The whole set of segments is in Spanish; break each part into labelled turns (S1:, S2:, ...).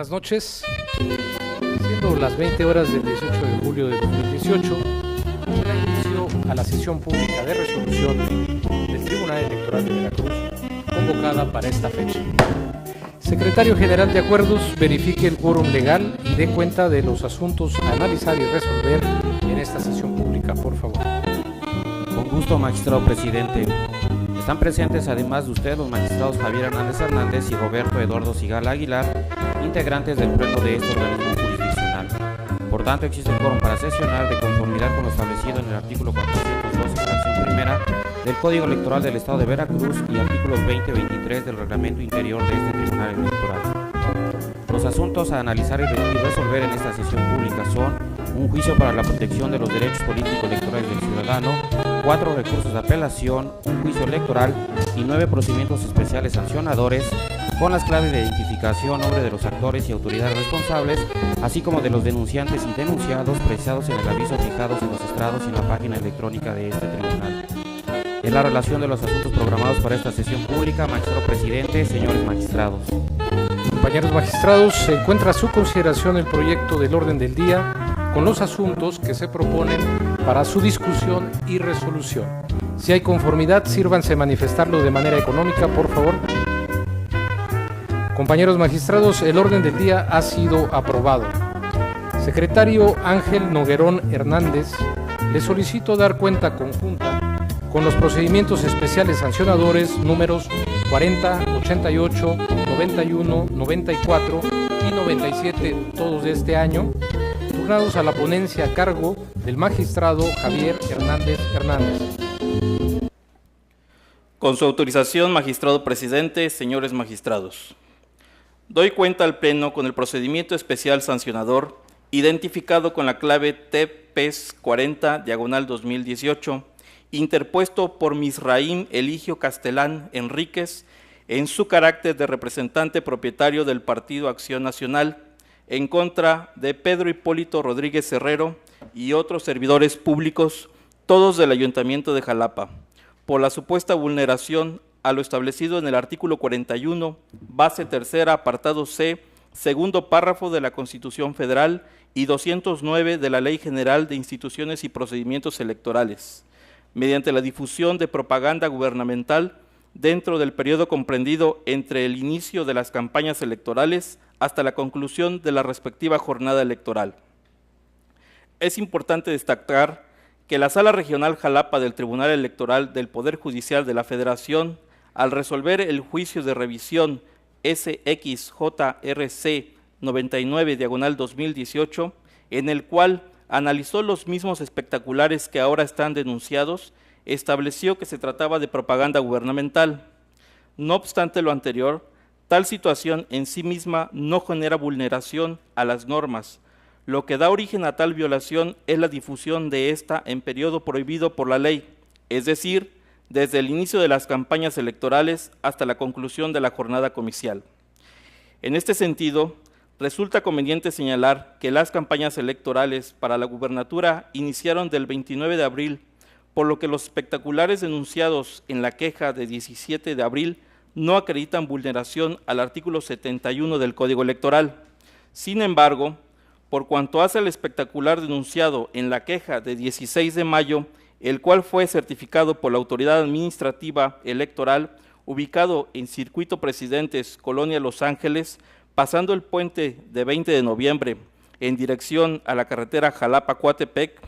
S1: buenas noches. Siendo las 20 horas del 18 de julio de 2018, da inicio a la sesión pública de resolución del Tribunal Electoral de Veracruz, convocada para esta fecha. Secretario General de Acuerdos, verifique el quórum legal y dé cuenta de los asuntos a analizar y resolver en esta sesión pública, por favor.
S2: Con gusto, magistrado presidente. Están presentes, además de usted, los magistrados Javier Hernández y Roberto Eduardo Sigala Aguilar, integrantes del pleno de este organismo jurisdiccional. Por tanto, existe un quórum para sesionar de conformidad con lo establecido en el artículo 412, fracción primera, del Código Electoral del Estado de Veracruz y artículos 20 y 23 del Reglamento Interior de este Tribunal Electoral. Los asuntos a analizar y resolver en esta sesión pública son: un juicio para la protección de los derechos políticos electorales del ciudadano, 4 recursos de apelación, un juicio electoral y 9 procedimientos especiales sancionadores, con las claves de identificación, nombre de los actores y autoridades responsables, así como de los denunciantes y denunciados precisados en el aviso fijados en los estrados y en la página electrónica de este tribunal. En la relación de los asuntos programados para esta sesión pública, magistrado presidente, señores magistrados.
S1: Compañeros magistrados, se encuentra a su consideración el proyecto del orden del día con los asuntos que se proponen para su discusión y resolución. Si hay conformidad, sírvanse manifestarlo de manera económica, por favor. Compañeros magistrados, el orden del día ha sido aprobado. Secretario Ángel Noguerón Hernández, le solicito dar cuenta conjunta con los procedimientos especiales sancionadores números 40, 88, 91, 94 y 97, todos de este año, turnados a la ponencia a cargo del magistrado Javier Hernández.
S3: Con su autorización, magistrado presidente, señores magistrados. Doy cuenta al Pleno con el procedimiento especial sancionador identificado con la clave TPES 40/2018, interpuesto por Misraim Eligio Castelán Enríquez en su carácter de representante propietario del Partido Acción Nacional, en contra de Pedro Hipólito Rodríguez Herrero y otros servidores públicos, todos del Ayuntamiento de Jalapa, por la supuesta vulneración a lo establecido en el artículo 41, base tercera, apartado C, segundo párrafo de la Constitución Federal y 209 de la Ley General de Instituciones y Procedimientos Electorales, mediante la difusión de propaganda gubernamental dentro del periodo comprendido entre el inicio de las campañas electorales hasta la conclusión de la respectiva jornada electoral. Es importante destacar que la Sala Regional Jalapa del Tribunal Electoral del Poder Judicial de la Federación, al resolver el juicio de revisión SXJRC 99/2018, en el cual analizó los mismos espectaculares que ahora están denunciados, estableció que se trataba de propaganda gubernamental. No obstante lo anterior, tal situación en sí misma no genera vulneración a las normas. Lo que da origen a tal violación es la difusión de esta en periodo prohibido por la ley, es decir, desde el inicio de las campañas electorales hasta la conclusión de la jornada comicial. En este sentido, resulta conveniente señalar que las campañas electorales para la gubernatura iniciaron del 29 de abril, por lo que los espectaculares denunciados en la queja de 17 de abril no acreditan vulneración al artículo 71 del Código Electoral. Sin embargo, por cuanto hace al espectacular denunciado en la queja de 16 de mayo, el cual fue certificado por la Autoridad Administrativa Electoral, ubicado en Circuito Presidentes, Colonia Los Ángeles, pasando el puente de 20 de noviembre en dirección a la carretera Jalapa-Coatepec,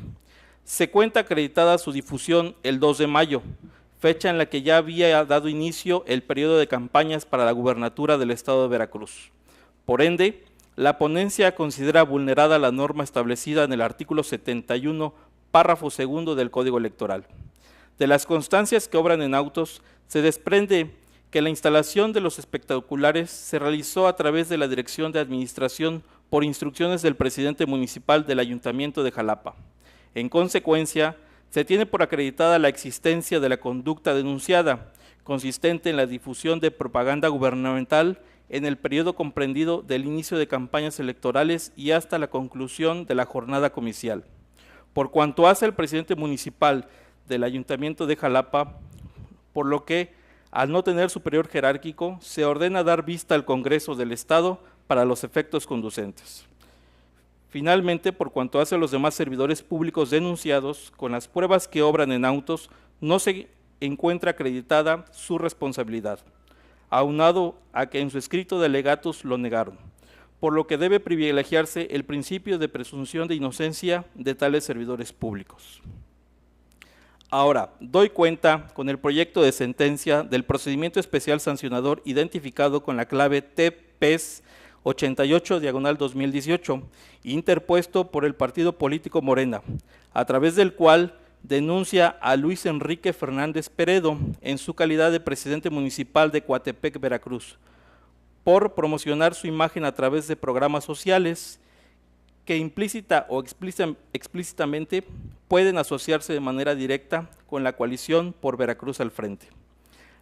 S3: se cuenta acreditada su difusión el 2 de mayo, fecha en la que ya había dado inicio el periodo de campañas para la gubernatura del Estado de Veracruz. Por ende, la ponencia considera vulnerada la norma establecida en el artículo 71, párrafo segundo del Código Electoral. De las constancias que obran en autos, se desprende que la instalación de los espectaculares se realizó a través de la Dirección de Administración por instrucciones del presidente municipal del Ayuntamiento de Jalapa. En consecuencia, se tiene por acreditada la existencia de la conducta denunciada, consistente en la difusión de propaganda gubernamental en el periodo comprendido del inicio de campañas electorales y hasta la conclusión de la jornada comicial. Por cuanto hace el presidente municipal del Ayuntamiento de Jalapa, por lo que, al no tener superior jerárquico, se ordena dar vista al Congreso del Estado para los efectos conducentes. Finalmente, por cuanto hace a los demás servidores públicos denunciados, con las pruebas que obran en autos, no se encuentra acreditada su responsabilidad, aunado a que en su escrito de alegatos lo negaron, por lo que debe privilegiarse el principio de presunción de inocencia de tales servidores públicos. Ahora, doy cuenta con el proyecto de sentencia del procedimiento especial sancionador identificado con la clave TPES 88/2018, interpuesto por el partido político Morena, a través del cual denuncia a Luis Enrique Fernández Peredo en su calidad de presidente municipal de Coatepec, Veracruz, por promocionar su imagen a través de programas sociales que implícita o explícitamente pueden asociarse de manera directa con la coalición por Veracruz al frente.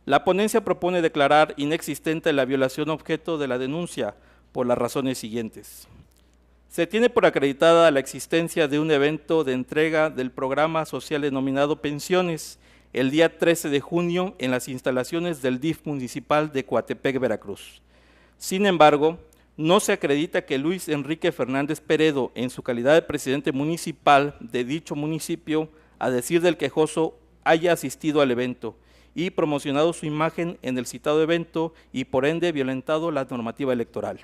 S3: La ponencia propone declarar inexistente la violación objeto de la denuncia por las razones siguientes. Se tiene por acreditada la existencia de un evento de entrega del programa social denominado Pensiones el día 13 de junio en las instalaciones del DIF municipal de Coatepec, Veracruz. Sin embargo, no se acredita que Luis Enrique Fernández Peredo, en su calidad de presidente municipal de dicho municipio, a decir del quejoso, haya asistido al evento y promocionado su imagen en el citado evento y por ende violentado la normativa electoral.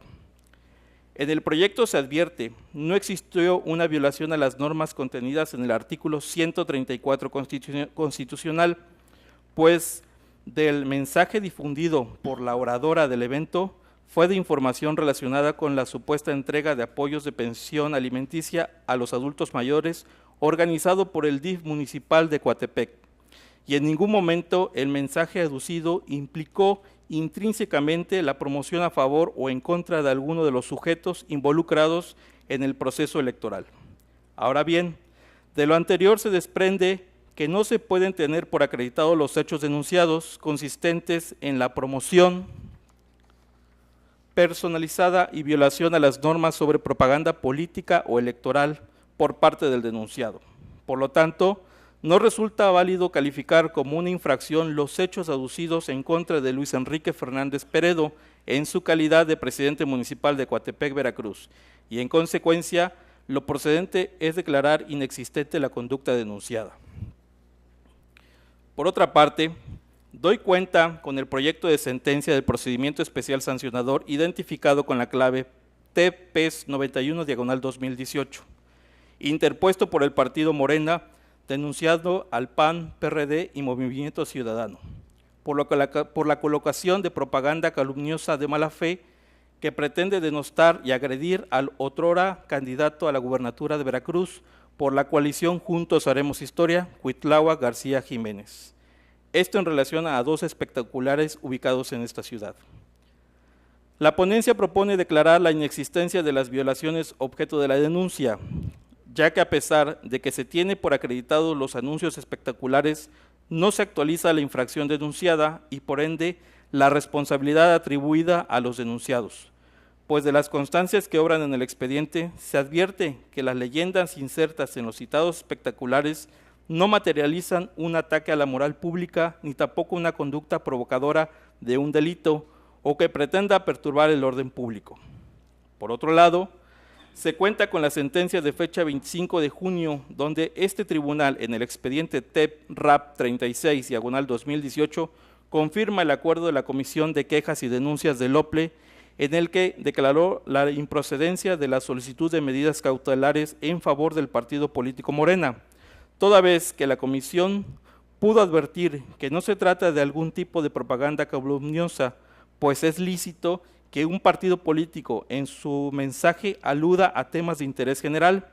S3: En el proyecto se advierte, no existió una violación a las normas contenidas en el artículo 134 constitucional, pues del mensaje difundido por la oradora del evento fue de información relacionada con la supuesta entrega de apoyos de pensión alimenticia a los adultos mayores organizado por el DIF municipal de Coatepec, y en ningún momento el mensaje aducido implicó intrínsecamente la promoción a favor o en contra de alguno de los sujetos involucrados en el proceso electoral. Ahora bien, de lo anterior se desprende que no se pueden tener por acreditados los hechos denunciados consistentes en la promoción personalizada y violación a las normas sobre propaganda política o electoral por parte del denunciado. Por lo tanto, no resulta válido calificar como una infracción los hechos aducidos en contra de Luis Enrique Fernández Peredo en su calidad de presidente municipal de Coatepec, Veracruz, y en consecuencia, lo procedente es declarar inexistente la conducta denunciada. Por otra parte, doy cuenta con el proyecto de sentencia del procedimiento especial sancionador identificado con la clave TPES 91/2018, interpuesto por el partido Morena, denunciado al PAN, PRD y Movimiento Ciudadano, por la colocación de propaganda calumniosa de mala fe que pretende denostar y agredir al otrora candidato a la gubernatura de Veracruz por la coalición Juntos Haremos Historia, Cuitláhuac García Jiménez. Esto en relación a dos espectaculares ubicados en esta ciudad. La ponencia propone declarar la inexistencia de las violaciones objeto de la denuncia, ya que a pesar de que se tiene por acreditados los anuncios espectaculares, no se actualiza la infracción denunciada y por ende la responsabilidad atribuida a los denunciados, pues de las constancias que obran en el expediente se advierte que las leyendas insertas en los citados espectaculares no materializan un ataque a la moral pública ni tampoco una conducta provocadora de un delito o que pretenda perturbar el orden público. Por otro lado, se cuenta con la sentencia de fecha 25 de junio, donde este tribunal, en el expediente TEP-RAP 36/2018, confirma el acuerdo de la Comisión de Quejas y Denuncias del OPLE, en el que declaró la improcedencia de la solicitud de medidas cautelares en favor del partido político Morena, toda vez que la Comisión pudo advertir que no se trata de algún tipo de propaganda calumniosa, pues es lícito que un partido político en su mensaje aluda a temas de interés general,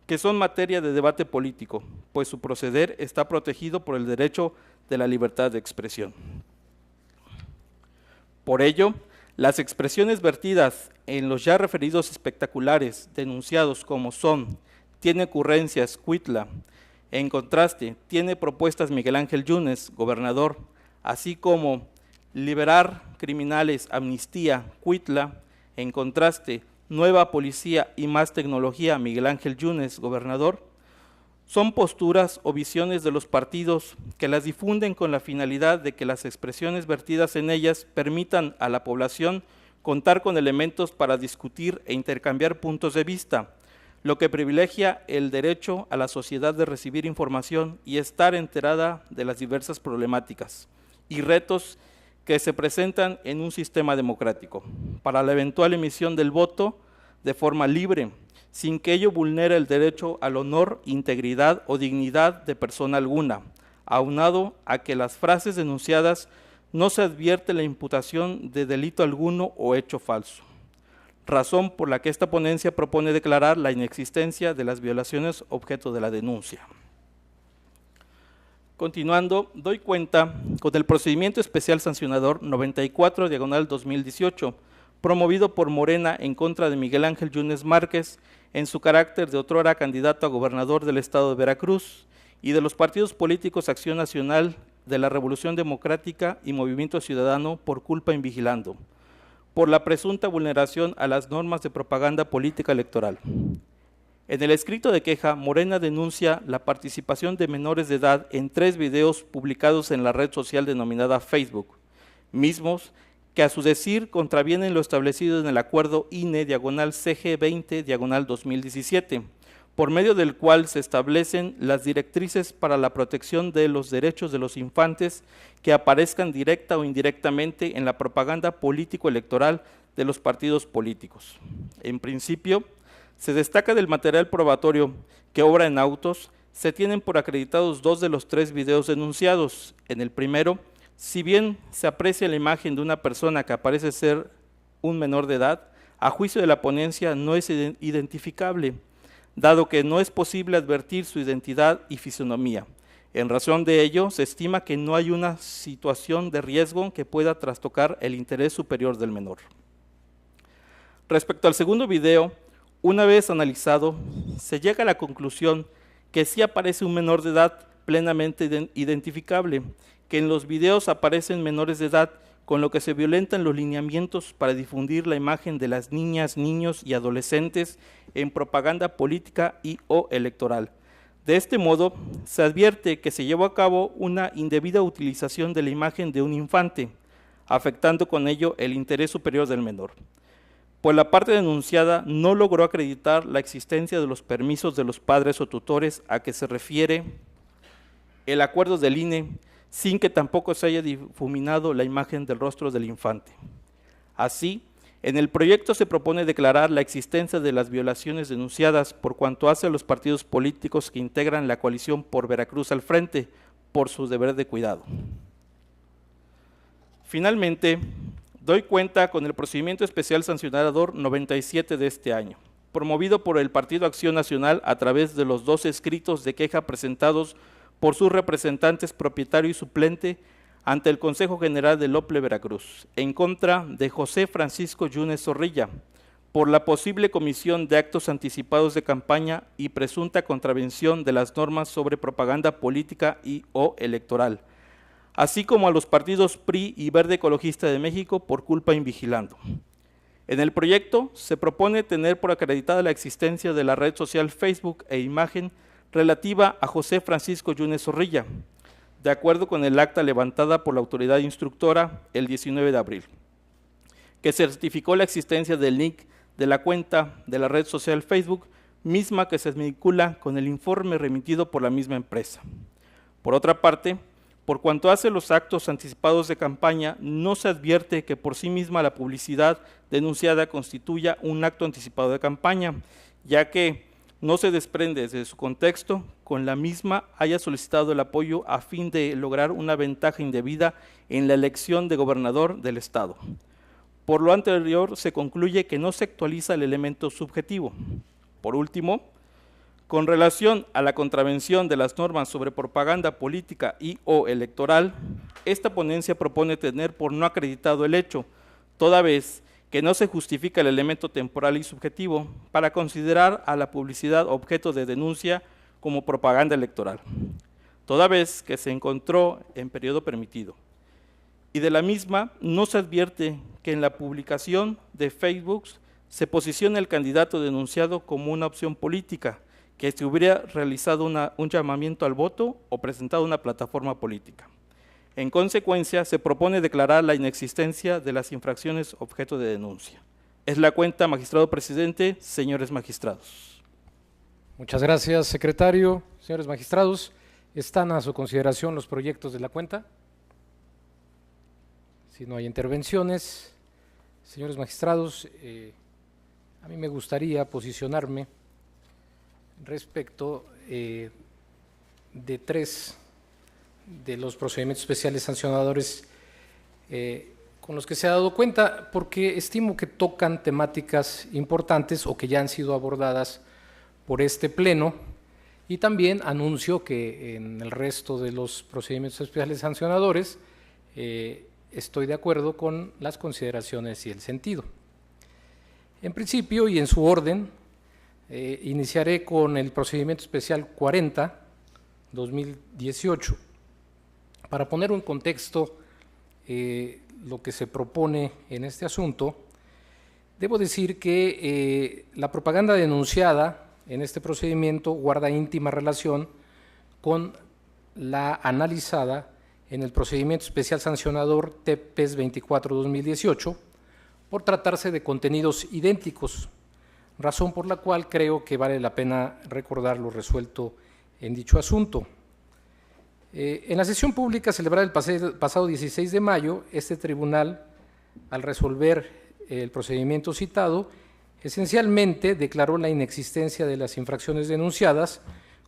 S3: que son materia de debate político, pues su proceder está protegido por el derecho de la libertad de expresión. Por ello, las expresiones vertidas en los ya referidos espectaculares denunciados como son, tiene ocurrencias Cuitla, en contraste, tiene propuestas Miguel Ángel Yunes, gobernador, así como liberar criminales, amnistía, Cuitla, en contraste, nueva policía y más tecnología, Miguel Ángel Yunes, gobernador, son posturas o visiones de los partidos que las difunden con la finalidad de que las expresiones vertidas en ellas permitan a la población contar con elementos para discutir e intercambiar puntos de vista, lo que privilegia el derecho a la sociedad de recibir información y estar enterada de las diversas problemáticas y retos que se presentan en un sistema democrático, para la eventual emisión del voto de forma libre, sin que ello vulnere el derecho al honor, integridad o dignidad de persona alguna, aunado a que las frases denunciadas no se advierte la imputación de delito alguno o hecho falso, razón por la que esta ponencia propone declarar la inexistencia de las violaciones objeto de la denuncia. Continuando, doy cuenta con el procedimiento especial sancionador 94/2018, promovido por Morena en contra de Miguel Ángel Yunes Márquez, en su carácter de otrora candidato a gobernador del estado de Veracruz, y de los partidos políticos Acción Nacional, de la Revolución Democrática y Movimiento Ciudadano por culpa in vigilando, por la presunta vulneración a las normas de propaganda política electoral. En el escrito de queja, Morena denuncia la participación de menores de edad en 3 videos publicados en la red social denominada Facebook, mismos que a su decir contravienen lo establecido en el acuerdo INE/CG 20/2017, por medio del cual se establecen las directrices para la protección de los derechos de los infantes que aparezcan directa o indirectamente en la propaganda político-electoral de los partidos políticos. En principio, se destaca del material probatorio que obra en autos, se tienen por acreditados 2 de los 3 videos denunciados. En el primero, si bien se aprecia la imagen de una persona que parece ser un menor de edad, a juicio de la ponencia no es identificable, dado que no es posible advertir su identidad y fisonomía. En razón de ello, se estima que no hay una situación de riesgo que pueda trastocar el interés superior del menor. Respecto al segundo video, una vez analizado, se llega a la conclusión que sí aparece un menor de edad plenamente identificable, que en los videos aparecen menores de edad, con lo que se violentan los lineamientos para difundir la imagen de las niñas, niños y adolescentes en propaganda política y o electoral. De este modo, se advierte que se llevó a cabo una indebida utilización de la imagen de un infante, afectando con ello el interés superior del menor. Pues la parte denunciada no logró acreditar la existencia de los permisos de los padres o tutores a que se refiere el acuerdo del INE, sin que tampoco se haya difuminado la imagen del rostro del infante. Así, en el proyecto se propone declarar la existencia de las violaciones denunciadas por cuanto hace a los partidos políticos que integran la coalición por Veracruz al frente, por su deber de cuidado. Finalmente, doy cuenta con el procedimiento especial sancionador 97 de este año, promovido por el Partido Acción Nacional a través de los 2 escritos de queja presentados por sus representantes propietario y suplente ante el Consejo General del OPLE Veracruz, en contra de José Francisco Yunes Zorrilla, por la posible comisión de actos anticipados de campaña y presunta contravención de las normas sobre propaganda política y o electoral, así como a los partidos PRI y Verde Ecologista de México por culpa in vigilando. En el proyecto se propone tener por acreditada la existencia de la red social Facebook e imagen relativa a José Francisco Yunes Zorrilla, de acuerdo con el acta levantada por la autoridad instructora el 19 de abril, que certificó la existencia del link de la cuenta de la red social Facebook, misma que se vincula con el informe remitido por la misma empresa. Por otra parte, por cuanto hace los actos anticipados de campaña, no se advierte que por sí misma la publicidad denunciada constituya un acto anticipado de campaña, ya que no se desprende de su contexto, con la misma haya solicitado el apoyo a fin de lograr una ventaja indebida en la elección de gobernador del estado. Por lo anterior, se concluye que no se actualiza el elemento subjetivo. Por último, con relación a la contravención de las normas sobre propaganda política y o electoral, esta ponencia propone tener por no acreditado el hecho, toda vez que no se justifica el elemento temporal y subjetivo para considerar a la publicidad objeto de denuncia como propaganda electoral, toda vez que se encontró en periodo permitido. Y de la misma no se advierte que en la publicación de Facebook se posiciona el candidato denunciado como una opción política, que se hubiera realizado un llamamiento al voto o presentado una plataforma política. En consecuencia, se propone declarar la inexistencia de las infracciones objeto de denuncia. Es la cuenta, magistrado presidente, señores magistrados.
S1: Muchas gracias, secretario. Señores magistrados, ¿están a su consideración los proyectos de la cuenta? Si no hay intervenciones, señores magistrados, a mí me gustaría posicionarme respecto de tres de los procedimientos especiales sancionadores con los que se ha dado cuenta, porque estimo que tocan temáticas importantes o que ya han sido abordadas por este pleno, y también anuncio que en el resto de los procedimientos especiales sancionadores estoy de acuerdo con las consideraciones y el sentido. En principio y en su orden, iniciaré con el procedimiento especial 40/2018. Para poner en contexto lo que se propone en este asunto, debo decir que la propaganda denunciada en este procedimiento guarda íntima relación con la analizada en el procedimiento especial sancionador TEPES 24/2018, por tratarse de contenidos idénticos, razón por la cual creo que vale la pena recordar lo resuelto en dicho asunto. En la sesión pública celebrada el pasado 16 de mayo, este tribunal, al resolver el procedimiento citado, esencialmente declaró la inexistencia de las infracciones denunciadas,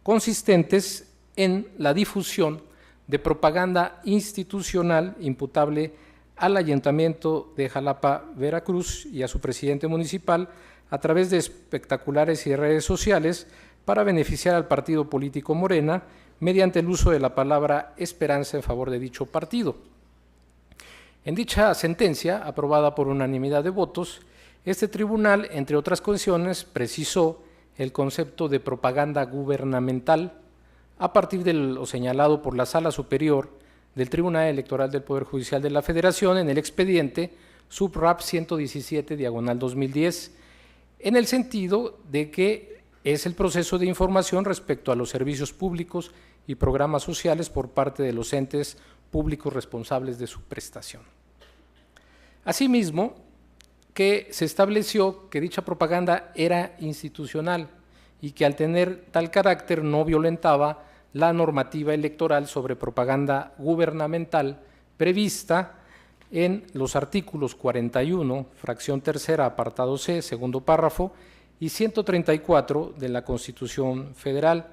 S1: consistentes en la difusión de propaganda institucional imputable al Ayuntamiento de Jalapa, Veracruz, y a su presidente municipal a través de espectaculares y redes sociales para beneficiar al partido político Morena mediante el uso de la palabra esperanza en favor de dicho partido. En dicha sentencia, aprobada por unanimidad de votos, este tribunal, entre otras cuestiones, precisó el concepto de propaganda gubernamental a partir de lo señalado por la Sala Superior del Tribunal Electoral del Poder Judicial de la Federación en el expediente SUB-RAP 117/2010, en el sentido de que es el proceso de información respecto a los servicios públicos y programas sociales por parte de los entes públicos responsables de su prestación. Asimismo, que se estableció que dicha propaganda era institucional y que al tener tal carácter no violentaba la normativa electoral sobre propaganda gubernamental prevista en los artículos 41, fracción tercera, apartado C, segundo párrafo, y 134 de la Constitución Federal,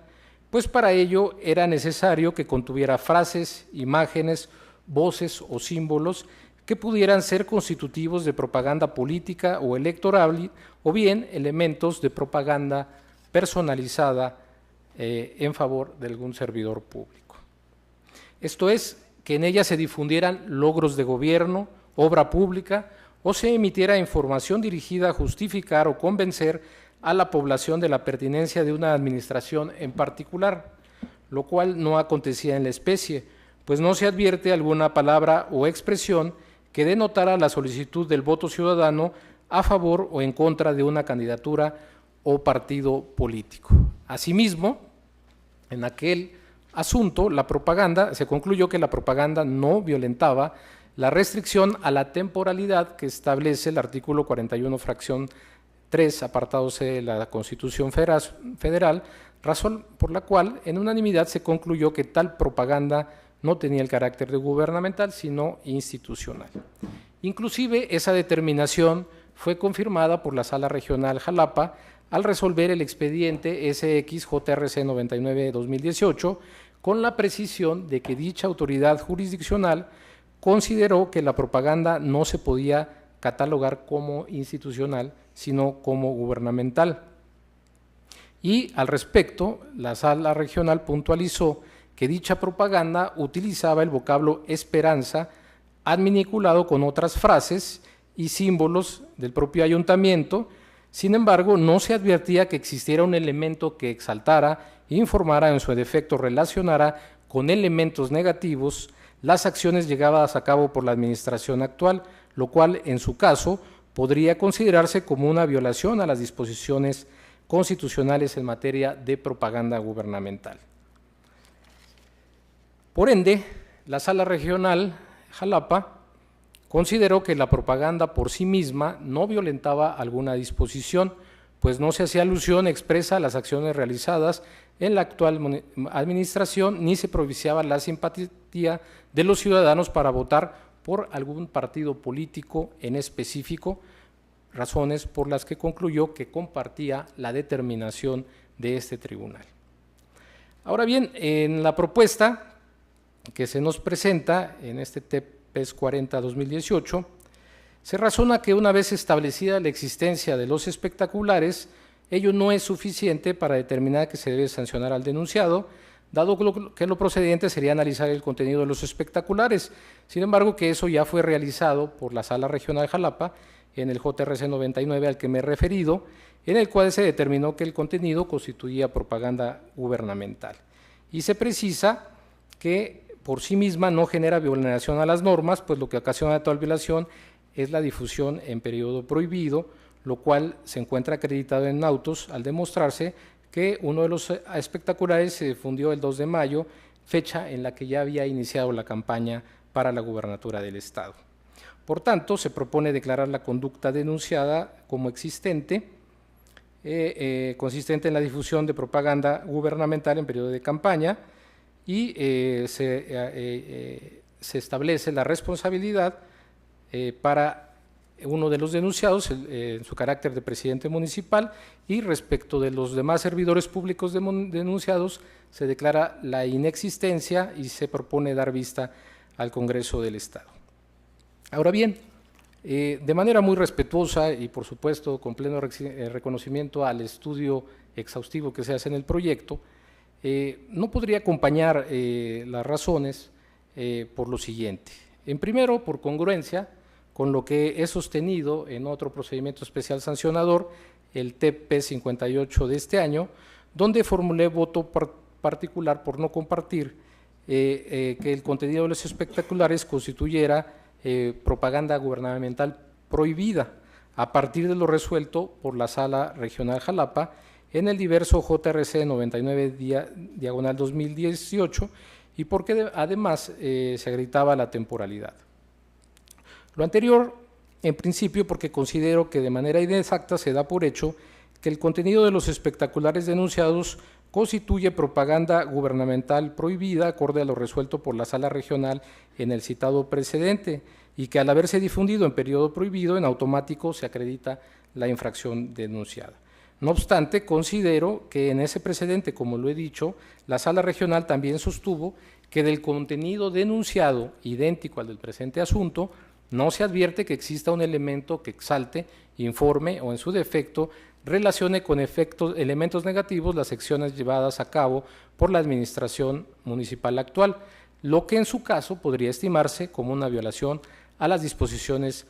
S1: pues para ello era necesario que contuviera frases, imágenes, voces o símbolos que pudieran ser constitutivos de propaganda política o electoral, o bien elementos de propaganda personalizada en favor de algún servidor público. Esto es, que en ella se difundieran logros de gobierno, obra pública, o se emitiera información dirigida a justificar o convencer a la población de la pertinencia de una administración en particular, lo cual no acontecía en la especie, pues no se advierte alguna palabra o expresión que denotara la solicitud del voto ciudadano a favor o en contra de una candidatura o partido político. Asimismo, en aquel asunto, se concluyó que la propaganda no violentaba la restricción a la temporalidad que establece el artículo 41, fracción 3, apartado C de la Constitución Federal, razón por la cual en unanimidad se concluyó que tal propaganda no tenía el carácter de gubernamental, sino institucional. Inclusive esa determinación fue confirmada por la Sala Regional Jalapa al resolver el expediente SX-JRC 99/2018, con la precisión de que dicha autoridad jurisdiccional consideró que la propaganda no se podía catalogar como institucional, sino como gubernamental. Y al respecto, la Sala Regional puntualizó que dicha propaganda utilizaba el vocablo esperanza, adminiculado con otras frases y símbolos del propio ayuntamiento. Sin embargo, no se advertía que existiera un elemento que exaltara, informara, en su defecto relacionara con elementos negativos las acciones llevadas a cabo por la administración actual, lo cual, en su caso, podría considerarse como una violación a las disposiciones constitucionales en materia de propaganda gubernamental. Por ende, la Sala Regional Jalapa consideró que la propaganda por sí misma no violentaba alguna disposición, pues no se hacía alusión expresa a las acciones realizadas en la actual administración, ni se propiciaba la simpatía de los ciudadanos para votar por algún partido político en específico, razones por las que concluyó que compartía la determinación de este tribunal. Ahora bien, en la propuesta que se nos presenta en este TEPES 40-2018, se razona que una vez establecida la existencia de los espectaculares, ello no es suficiente para determinar que se debe sancionar al denunciado, dado que lo procedente sería analizar el contenido de los espectaculares. Sin embargo, que eso ya fue realizado por la Sala Regional Jalapa en el JRC 99 al que me he referido, en el cual se determinó que el contenido constituía propaganda gubernamental. Y se precisa que por sí misma no genera violación a las normas, pues lo que ocasiona tal violación es la difusión en periodo prohibido, lo cual se encuentra acreditado en autos al demostrarse que uno de los espectaculares se difundió el 2 de mayo, fecha en la que ya había iniciado la campaña para la gubernatura del Estado. Por tanto, se propone declarar la conducta denunciada como existente, consistente en la difusión de propaganda gubernamental en periodo de campaña, y se establece la responsabilidad para uno de los denunciados en su carácter de presidente municipal, y respecto de los demás servidores públicos denunciados se declara la inexistencia y se propone dar vista al Congreso del Estado. Ahora bien, de manera muy respetuosa y por supuesto con pleno reconocimiento al estudio exhaustivo que se hace en el proyecto, no podría acompañar las razones por lo siguiente. En primero, por congruencia con lo que he sostenido en otro procedimiento especial sancionador, el TP 58 de este año, donde formulé voto particular por no compartir que el contenido de los espectaculares constituyera propaganda gubernamental prohibida, a partir de lo resuelto por la Sala Regional Jalapa en el diverso JRC 99/2018, y porque además se acreditaba la temporalidad. Lo anterior, en principio, porque considero que de manera inexacta se da por hecho que el contenido de los espectaculares denunciados constituye propaganda gubernamental prohibida acorde a lo resuelto por la Sala Regional en el citado precedente, y que al haberse difundido en periodo prohibido, en automático se acredita la infracción denunciada. No obstante, considero que en ese precedente, como lo he dicho, la Sala Regional también sostuvo que del contenido denunciado idéntico al del presente asunto, no se advierte que exista un elemento que exalte, informe o en su defecto relacione con elementos negativos las acciones llevadas a cabo por la administración municipal actual, lo que en su caso podría estimarse como una violación a las disposiciones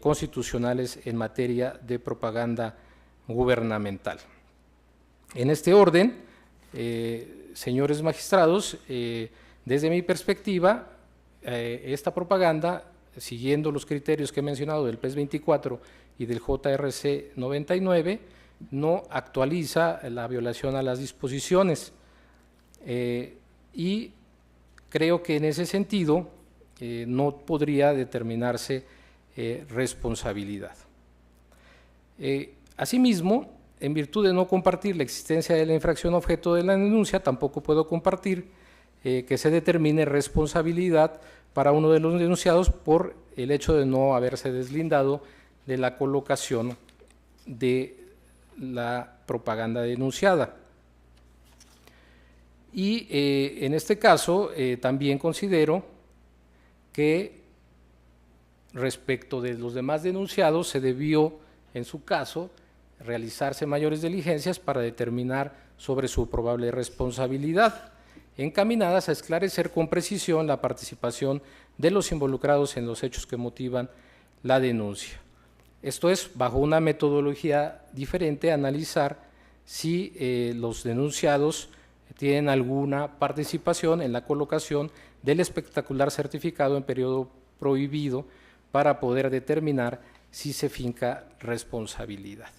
S1: constitucionales en materia de propaganda gubernamental. En este orden, señores magistrados, desde mi perspectiva, esta propaganda, siguiendo los criterios que he mencionado del PES 24 y del JRC 99, no actualiza la violación a las disposiciones, y creo que en ese sentido no podría determinarse responsabilidad. Asimismo, en virtud de no compartir la existencia de la infracción objeto de la denuncia, tampoco puedo compartir que se determine responsabilidad para uno de los denunciados por el hecho de no haberse deslindado de la colocación de la propaganda denunciada. Y en este caso también considero que respecto de los demás denunciados se debió, en su caso, realizarse mayores diligencias para determinar sobre su probable responsabilidad, encaminadas a esclarecer con precisión la participación de los involucrados en los hechos que motivan la denuncia. Esto es, bajo una metodología diferente, analizar si los denunciados tienen alguna participación en la colocación del espectacular certificado en periodo prohibido para poder determinar si se finca responsabilidad.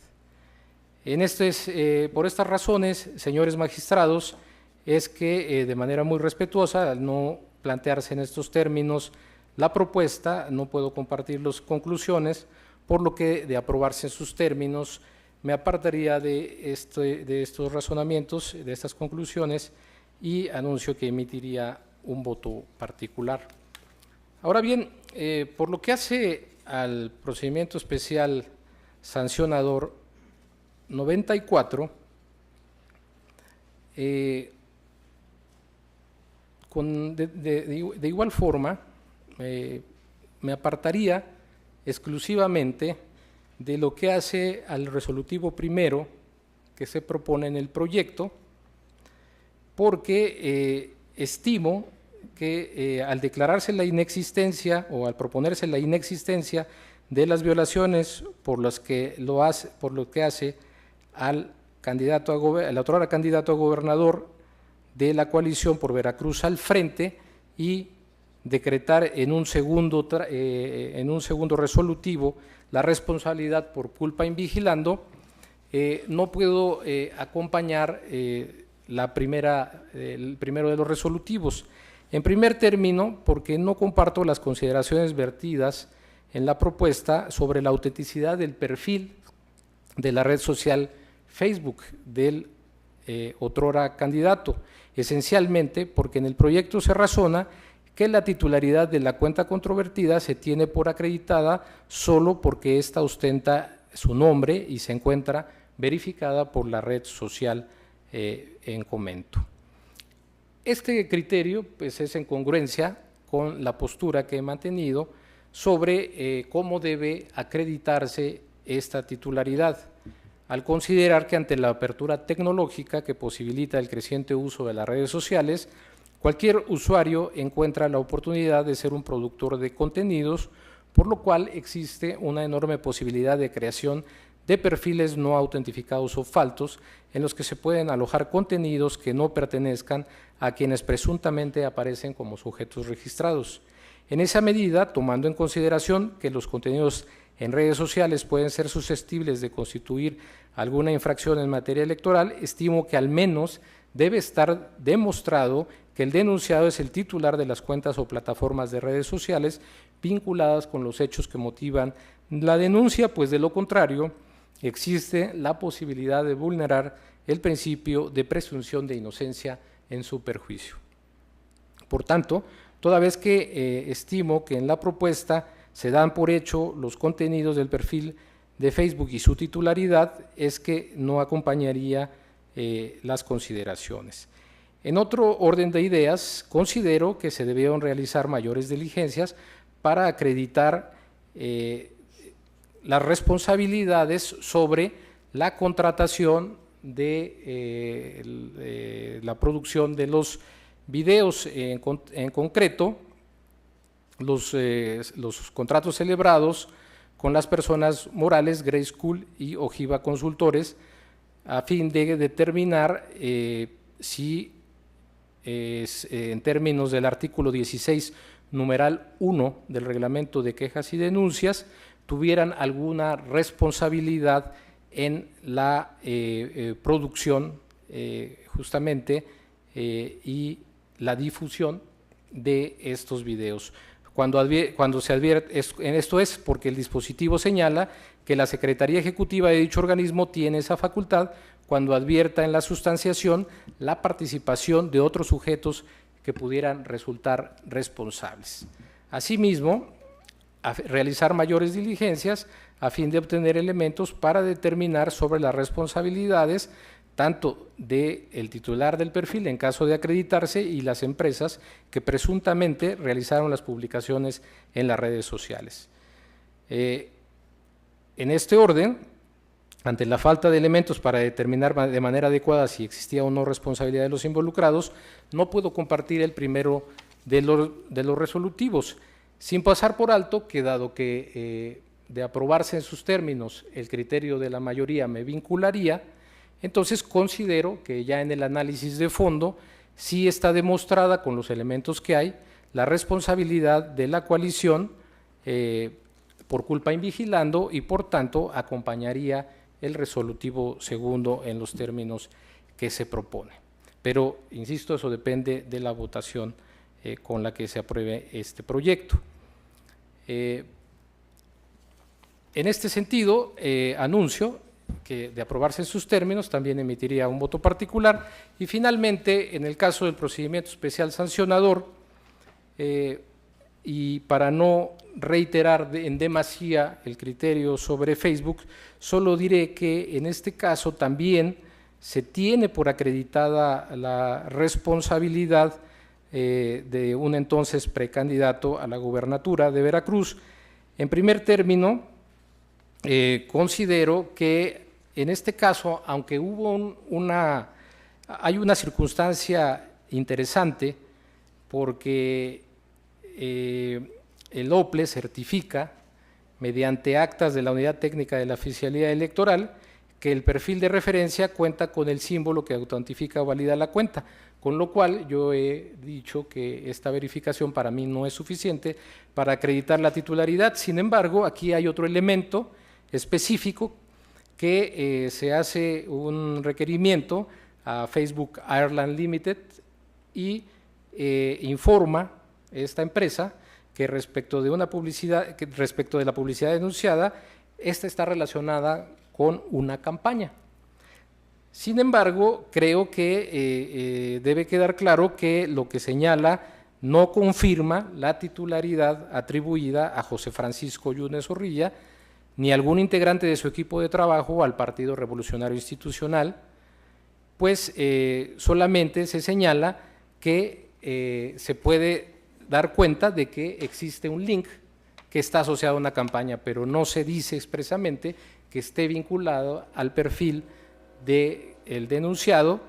S1: Por estas razones, señores magistrados, es que de manera muy respetuosa, al no plantearse en estos términos la propuesta, no puedo compartir las conclusiones, por lo que de aprobarse en sus términos me apartaría de estos razonamientos, de estas conclusiones, y anuncio que emitiría un voto particular. Ahora bien, por lo que hace al procedimiento especial sancionador 94, de igual forma, me apartaría exclusivamente de lo que hace al resolutivo primero que se propone en el proyecto, porque estimo que al declararse la inexistencia o al proponerse la inexistencia de las violaciones por lo que hace al otrora candidato a gobernador de la coalición por Veracruz al frente y decretar en un segundo resolutivo la responsabilidad por culpa invigilando, no puedo acompañar el primero de los resolutivos. En primer término, porque no comparto las consideraciones vertidas en la propuesta sobre la autenticidad del perfil de la red social Facebook del otrora candidato, esencialmente porque en el proyecto se razona que la titularidad de la cuenta controvertida se tiene por acreditada solo porque ésta ostenta su nombre y se encuentra verificada por la red social en comento. Este criterio pues, es en congruencia con la postura que he mantenido sobre cómo debe acreditarse esta titularidad, al considerar que ante la apertura tecnológica que posibilita el creciente uso de las redes sociales, cualquier usuario encuentra la oportunidad de ser un productor de contenidos, por lo cual existe una enorme posibilidad de creación de perfiles no autentificados o falsos en los que se pueden alojar contenidos que no pertenezcan a quienes presuntamente aparecen como sujetos registrados. En esa medida, tomando en consideración que los contenidos en redes sociales pueden ser susceptibles de constituir alguna infracción en materia electoral, estimo que al menos debe estar demostrado que el denunciado es el titular de las cuentas o plataformas de redes sociales vinculadas con los hechos que motivan la denuncia, pues de lo contrario existe la posibilidad de vulnerar el principio de presunción de inocencia en su perjuicio. Por tanto, toda vez que estimo que en la propuesta se dan por hecho los contenidos del perfil de Facebook y su titularidad, es que no acompañaría las consideraciones. En otro orden de ideas, considero que se debieron realizar mayores diligencias para acreditar las responsabilidades sobre la contratación de la producción de los videos, en concreto, los contratos celebrados con las personas morales Grayskull y Ojiva Consultores, a fin de determinar si en términos del artículo 16, numeral 1 del reglamento de quejas y denuncias, tuvieran alguna responsabilidad en la producción justamente y la difusión de estos videos. Cuando se advierte, esto es porque el dispositivo señala que la Secretaría Ejecutiva de dicho organismo tiene esa facultad cuando advierta en la sustanciación la participación de otros sujetos que pudieran resultar responsables. Asimismo, realizar mayores diligencias a fin de obtener elementos para determinar sobre las responsabilidades tanto del titular del perfil en caso de acreditarse y las empresas que presuntamente realizaron las publicaciones en las redes sociales. En este orden, ante la falta de elementos para determinar de manera adecuada si existía o no responsabilidad de los involucrados, no puedo compartir el primero de los resolutivos, sin pasar por alto que dado que de aprobarse en sus términos el criterio de la mayoría me vincularía, entonces considero que ya en el análisis de fondo sí está demostrada con los elementos que hay la responsabilidad de la coalición por culpa invigilando y por tanto acompañaría el resolutivo segundo en los términos que se propone. Pero, insisto, eso depende de la votación con la que se apruebe este proyecto. En este sentido, anuncio que de aprobarse en sus términos también emitiría un voto particular y finalmente en el caso del procedimiento especial sancionador y para no reiterar en demasía el criterio sobre Facebook, solo diré que en este caso también se tiene por acreditada la responsabilidad de un entonces precandidato a la gubernatura de Veracruz. En primer término, considero que en este caso, aunque hubo hay una circunstancia interesante porque el OPLE certifica mediante actas de la Unidad Técnica de la Oficialía Electoral que el perfil de referencia cuenta con el símbolo que autentifica o valida la cuenta, con lo cual yo he dicho que esta verificación para mí no es suficiente para acreditar la titularidad. Sin embargo, aquí hay otro elemento específico que se hace un requerimiento a Facebook Ireland Limited y informa esta empresa que respecto de la publicidad denunciada, esta está relacionada con una campaña. Sin embargo, creo que debe quedar claro que lo que señala no confirma la titularidad atribuida a José Francisco Yunes Zorrilla, ni algún integrante de su equipo de trabajo al Partido Revolucionario Institucional, pues solamente se señala que se puede dar cuenta de que existe un link que está asociado a una campaña, pero no se dice expresamente que esté vinculado al perfil del denunciado,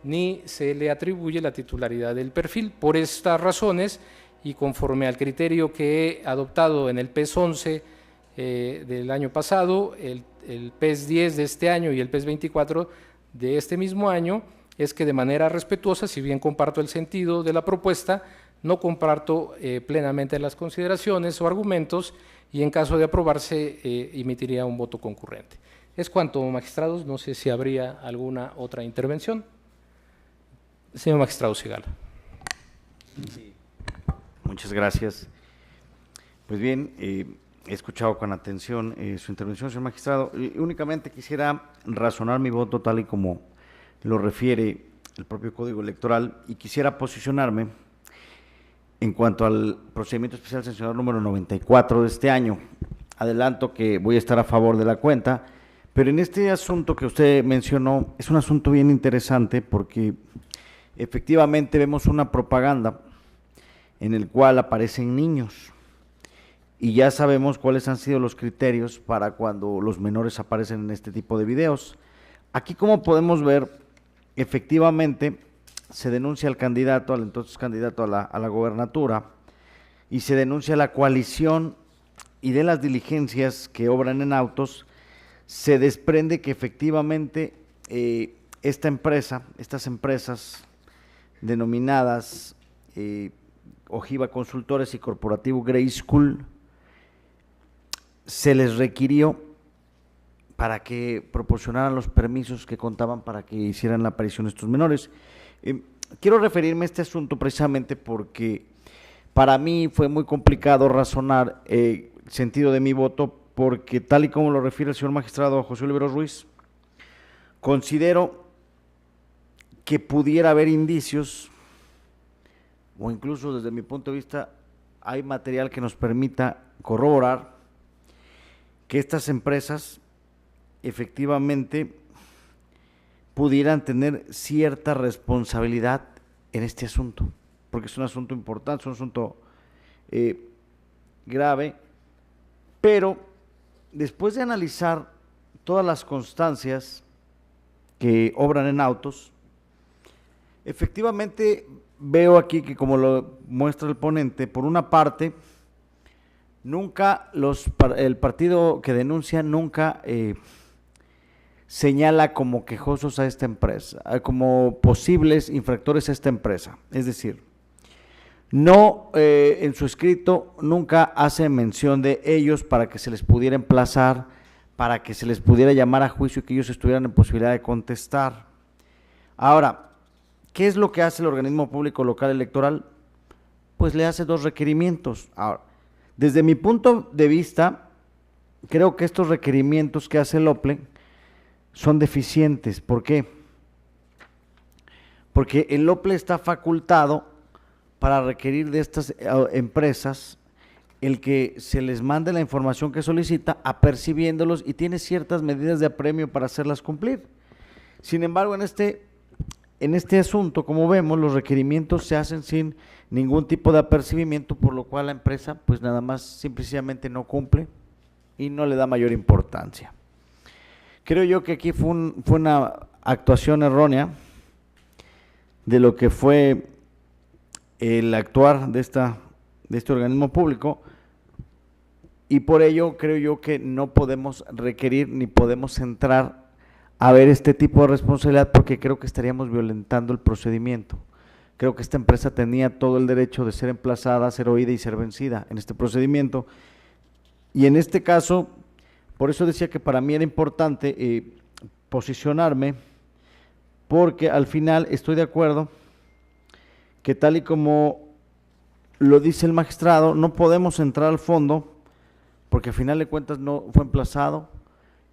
S1: ni se le atribuye la titularidad del perfil. Por estas razones, y conforme al criterio que he adoptado en el PES 11 del año pasado, el PES 10 de este año y el PES 24 de este mismo año, es que de manera respetuosa, si bien comparto el sentido de la propuesta, no comparto plenamente las consideraciones o argumentos y en caso de aprobarse emitiría un voto concurrente. Es cuanto, magistrados, no sé si habría alguna otra intervención. Señor magistrado Sigala.
S4: Sí. Muchas gracias. Pues bien, he escuchado con atención su intervención, señor magistrado. Únicamente quisiera razonar mi voto tal y como lo refiere el propio Código Electoral y quisiera posicionarme en cuanto al procedimiento especial sancionador número 94 de este año. Adelanto que voy a estar a favor de la cuenta, pero en este asunto que usted mencionó es un asunto bien interesante porque efectivamente vemos una propaganda en el cual aparecen niños y ya sabemos cuáles han sido los criterios para cuando los menores aparecen en este tipo de videos. Aquí, como podemos ver, efectivamente se denuncia al candidato, al entonces candidato a la gobernatura, y se denuncia la coalición, y de las diligencias que obran en autos, se desprende que efectivamente estas empresas denominadas Ojiva Consultores y Corporativo Grey School, se les requirió para que proporcionaran los permisos que contaban para que hicieran la aparición de estos menores. Quiero referirme a este asunto precisamente porque para mí fue muy complicado razonar el sentido de mi voto, porque tal y como lo refiere el señor magistrado José Oliveros Ruiz, considero que pudiera haber indicios, o incluso desde mi punto de vista hay material que nos permita corroborar que estas empresas efectivamente pudieran tener cierta responsabilidad en este asunto, porque es un asunto importante, es un asunto grave, pero después de analizar todas las constancias que obran en autos, efectivamente veo aquí que, como lo muestra el ponente, por una parte, nunca el partido que denuncia nunca señala como quejosos a esta empresa, como posibles infractores a esta empresa. Es decir, no en su escrito nunca hace mención de ellos para que se les pudiera emplazar, para que se les pudiera llamar a juicio y que ellos estuvieran en posibilidad de contestar. Ahora, ¿qué es lo que hace el organismo público local electoral? pues le hace 2 requerimientos. Ahora, desde mi punto de vista, creo que estos requerimientos que hace el OPLE son deficientes. ¿Por qué? Porque el OPLE está facultado para requerir de estas empresas el que se les mande la información que solicita, apercibiéndolos, y tiene ciertas medidas de apremio para hacerlas cumplir. Sin embargo, en este asunto, como vemos, los requerimientos se hacen sin ningún tipo de apercibimiento, por lo cual la empresa pues nada más simplemente no cumple y no le da mayor importancia. Creo yo que aquí fue una actuación errónea de lo que fue el actuar de este organismo público, y por ello creo yo que no podemos requerir ni podemos entrar a ver este tipo de responsabilidad, porque creo que estaríamos violentando el procedimiento. Creo que esta empresa tenía todo el derecho de ser emplazada, ser oída y ser vencida en este procedimiento, y en este caso, por eso decía que para mí era importante posicionarme, porque al final estoy de acuerdo que tal y como lo dice el magistrado, no podemos entrar al fondo, porque al final de cuentas no fue emplazado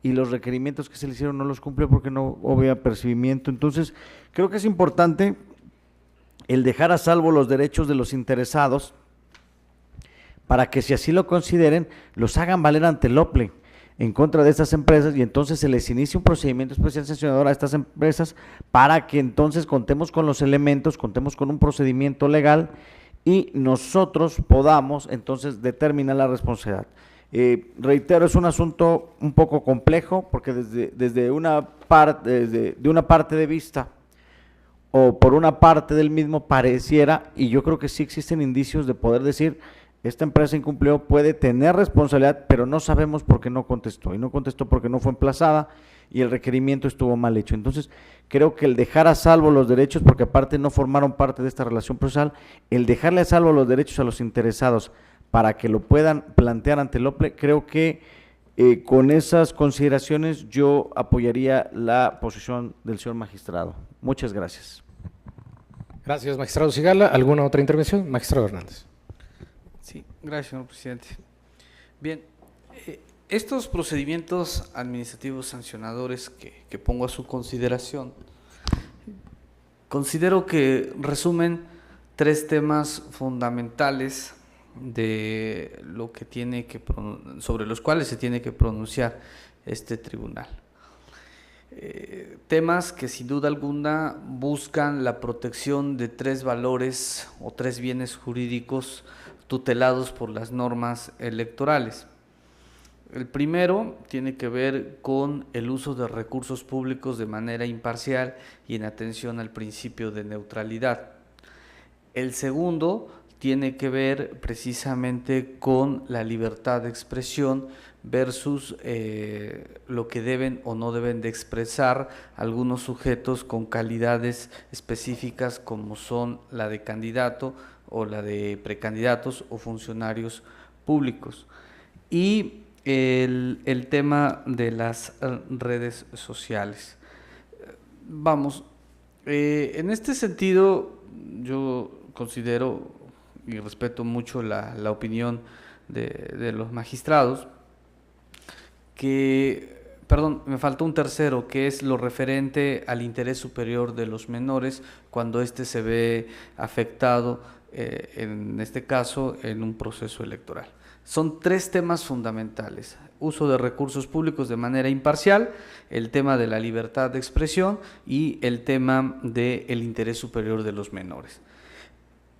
S4: y los requerimientos que se le hicieron no los cumplió porque no hubo apercibimiento. Entonces, creo que es importante el dejar a salvo los derechos de los interesados para que, si así lo consideren, los hagan valer ante el OPLE en contra de estas empresas, y entonces se les inicie un procedimiento especial sancionador a estas empresas para que entonces contemos con los elementos, contemos con un procedimiento legal y nosotros podamos entonces determinar la responsabilidad. Reitero, es un asunto un poco complejo, porque desde una parte de vista o por una parte del mismo pareciera, y yo creo que sí existen indicios de poder decir, esta empresa incumplió, puede tener responsabilidad, pero no sabemos por qué no contestó, y no contestó porque no fue emplazada y el requerimiento estuvo mal hecho. Entonces, creo que el dejar a salvo los derechos, porque aparte no formaron parte de esta relación procesal, el dejarle a salvo los derechos a los interesados para que lo puedan plantear ante el OPLE, creo que con esas consideraciones yo apoyaría la posición del señor magistrado. Muchas gracias.
S1: Gracias, magistrado Sigala. ¿Alguna otra intervención? Magistrado Hernández.
S5: Sí, gracias, señor presidente. Bien, estos procedimientos administrativos sancionadores que pongo a su consideración, considero que resumen 3 temas fundamentales de lo que sobre los cuales se tiene que pronunciar este tribunal. Temas que sin duda alguna buscan la protección de 3 valores o 3 bienes jurídicos tutelados por las normas electorales. El primero tiene que ver con el uso de recursos públicos de manera imparcial y en atención al principio de neutralidad. El segundo tiene que ver precisamente con la libertad de expresión versus lo que deben o no deben de expresar algunos sujetos con calidades específicas, como son la de candidato o la de precandidatos o funcionarios públicos. Y el tema de las redes sociales. Vamos, en este sentido yo considero y respeto mucho la opinión de los magistrados, me faltó un tercero, que es lo referente al interés superior de los menores cuando éste se ve afectado, en este caso, en un proceso electoral. Son 3 temas fundamentales: uso de recursos públicos de manera imparcial, el tema de la libertad de expresión y el tema del interés superior de los menores.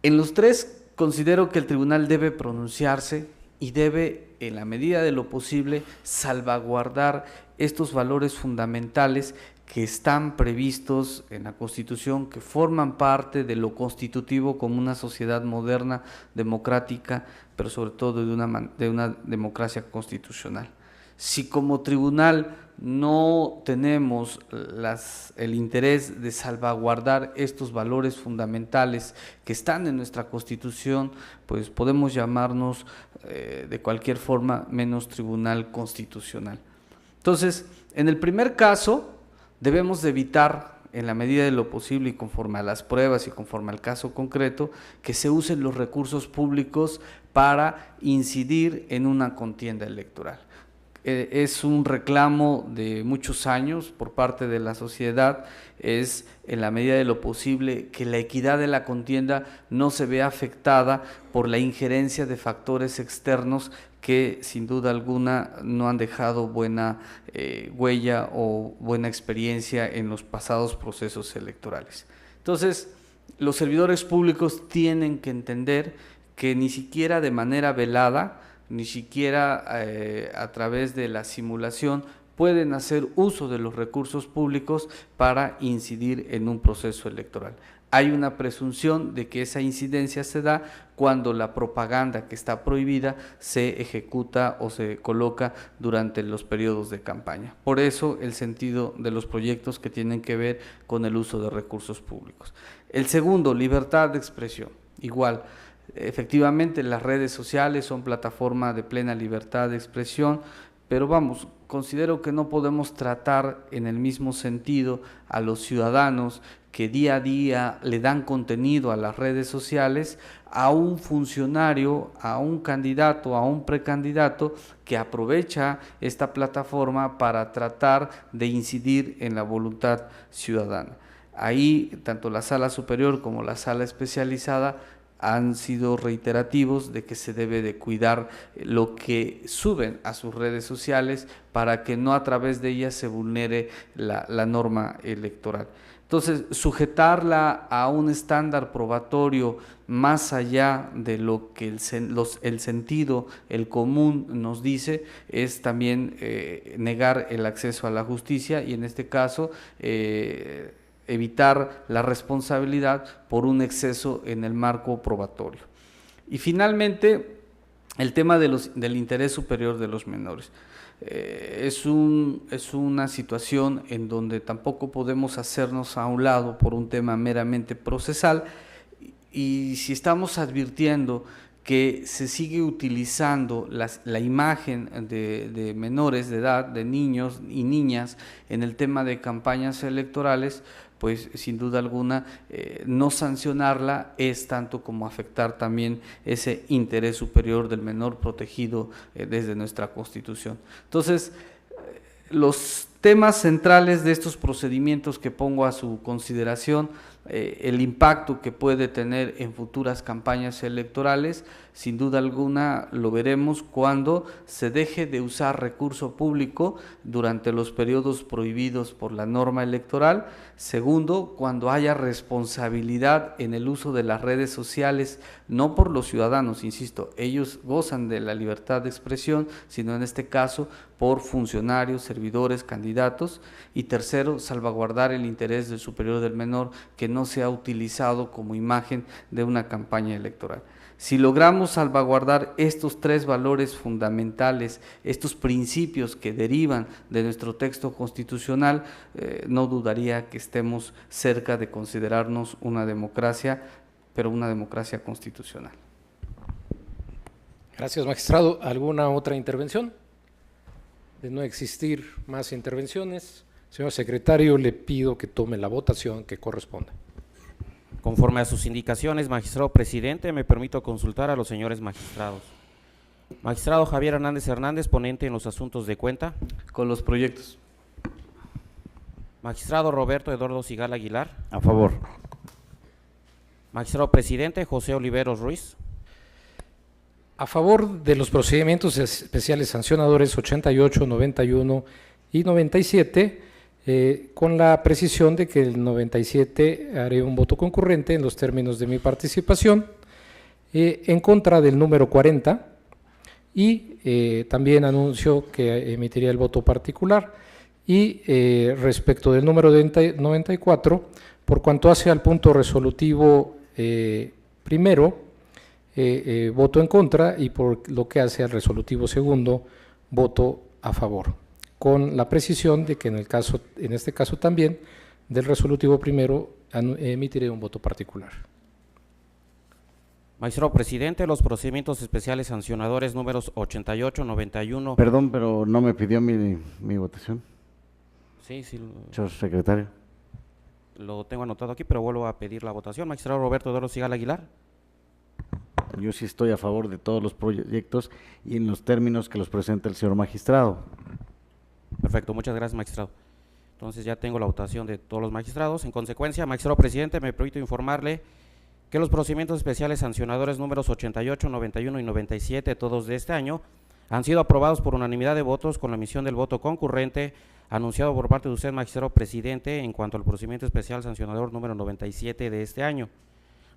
S5: En los 3 considero que el tribunal debe pronunciarse y debe, en la medida de lo posible, salvaguardar estos valores fundamentales que están previstos en la Constitución, que forman parte de lo constitutivo como una sociedad moderna, democrática, pero sobre todo de una democracia constitucional. Si como tribunal no tenemos el interés de salvaguardar estos valores fundamentales que están en nuestra Constitución, pues podemos llamarnos de cualquier forma menos tribunal constitucional. Entonces, en el primer caso, debemos de evitar en la medida de lo posible y conforme a las pruebas y conforme al caso concreto, que se usen los recursos públicos para incidir en una contienda electoral. Es un reclamo de muchos años por parte de la sociedad, es en la medida de lo posible que la equidad de la contienda no se vea afectada por la injerencia de factores externos que sin duda alguna no han dejado buena huella o buena experiencia en los pasados procesos electorales. Entonces, los servidores públicos tienen que entender que ni siquiera de manera velada, ni siquiera a través de la simulación pueden hacer uso de los recursos públicos para incidir en un proceso electoral. Hay una presunción de que esa incidencia se da cuando la propaganda que está prohibida se ejecuta o se coloca durante los periodos de campaña. Por eso el sentido de los proyectos que tienen que ver con el uso de recursos públicos. El segundo, libertad de expresión. Igual, efectivamente las redes sociales son plataforma de plena libertad de expresión, pero vamos, considero que no podemos tratar en el mismo sentido a los ciudadanos que día a día le dan contenido a las redes sociales, a un funcionario, a un candidato, a un precandidato que aprovecha esta plataforma para tratar de incidir en la voluntad ciudadana. Ahí, tanto la sala superior como la sala especializada han sido reiterativos de que se debe de cuidar lo que suben a sus redes sociales para que no a través de ellas se vulnere la norma electoral. Entonces, sujetarla a un estándar probatorio más allá de lo que el sentido, el común nos dice, es también negar el acceso a la justicia y en este caso evitar la responsabilidad por un exceso en el marco probatorio. Y finalmente, el tema del interés superior de los menores. Es una situación en donde tampoco podemos hacernos a un lado por un tema meramente procesal y si estamos advirtiendo que se sigue utilizando la imagen de menores de edad, de niños y niñas en el tema de campañas electorales, pues sin duda alguna no sancionarla es tanto como afectar también ese interés superior del menor protegido desde nuestra Constitución. Entonces, los temas centrales de estos procedimientos que pongo a su consideración, el impacto que puede tener en futuras campañas electorales, sin duda alguna lo veremos cuando se deje de usar recurso público durante los periodos prohibidos por la norma electoral. Segundo, cuando haya responsabilidad en el uso de las redes sociales, no por los ciudadanos, insisto, ellos gozan de la libertad de expresión, sino en este caso por funcionarios, servidores, candidatos. Y tercero, salvaguardar el interés del superior del menor que no sea utilizado como imagen de una campaña electoral. Si logramos salvaguardar estos tres valores fundamentales, estos principios que derivan de nuestro texto constitucional, no dudaría que estemos cerca de considerarnos una democracia, pero una democracia constitucional.
S1: Gracias, magistrado. ¿Alguna otra intervención? De no existir más intervenciones, señor secretario, le pido que tome la votación que corresponda.
S2: Conforme a sus indicaciones, magistrado presidente, me permito consultar a los señores magistrados. Magistrado Javier Hernández, ponente en los asuntos de cuenta.
S5: Con los proyectos.
S2: Magistrado Roberto Eduardo Sigala Aguilar.
S4: A favor.
S2: Magistrado presidente José Oliveros Ruiz.
S1: A favor de los procedimientos especiales sancionadores 88, 91 y 97, con la precisión de que el 97 haré un voto concurrente en los términos de mi participación, en contra del número 40 y también anuncio que emitiría el voto particular y respecto del número 94, por cuanto hace al punto resolutivo primero, voto en contra y por lo que hace al resolutivo segundo, voto a favor, con la precisión de que en este caso también del resolutivo primero emitiré un voto particular.
S2: Magistrado presidente, los procedimientos especiales sancionadores números 88, 91.
S4: Perdón, pero no me pidió mi votación,
S2: Sí.
S4: señor secretario.
S2: lo tengo anotado aquí, pero vuelvo a pedir la votación. Magistrado Roberto Eduardo Sigala Aguilar.
S4: Yo sí estoy a favor de todos los proyectos y en los términos que los presenta el señor magistrado.
S2: Perfecto, muchas gracias, magistrado. Entonces ya tengo la votación de todos los magistrados. En consecuencia, magistrado presidente, me permito informarle que los procedimientos especiales sancionadores números 88, 91 y 97, todos de este año, han sido aprobados por unanimidad de votos con la emisión del voto concurrente anunciado por parte de usted, magistrado presidente, en cuanto al procedimiento especial sancionador número 97 de este año.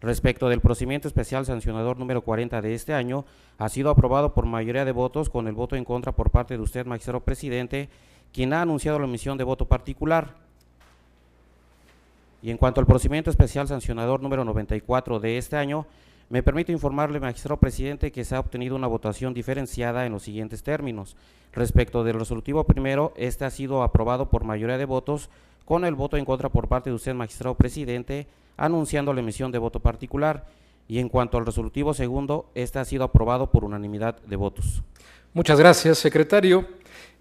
S2: Respecto del procedimiento especial sancionador número 40 de este año, ha sido aprobado por mayoría de votos con el voto en contra por parte de usted, magistrado presidente, quien ha anunciado la emisión de voto particular. Y en cuanto al procedimiento especial sancionador número 94 de este año, me permito informarle, magistrado presidente, que se ha obtenido una votación diferenciada en los siguientes términos. Respecto del resolutivo primero, este ha sido aprobado por mayoría de votos con el voto en contra por parte de usted, magistrado presidente, anunciando la emisión de voto particular. Y en cuanto al resolutivo segundo, este ha sido aprobado por unanimidad de votos.
S1: Muchas gracias, secretario.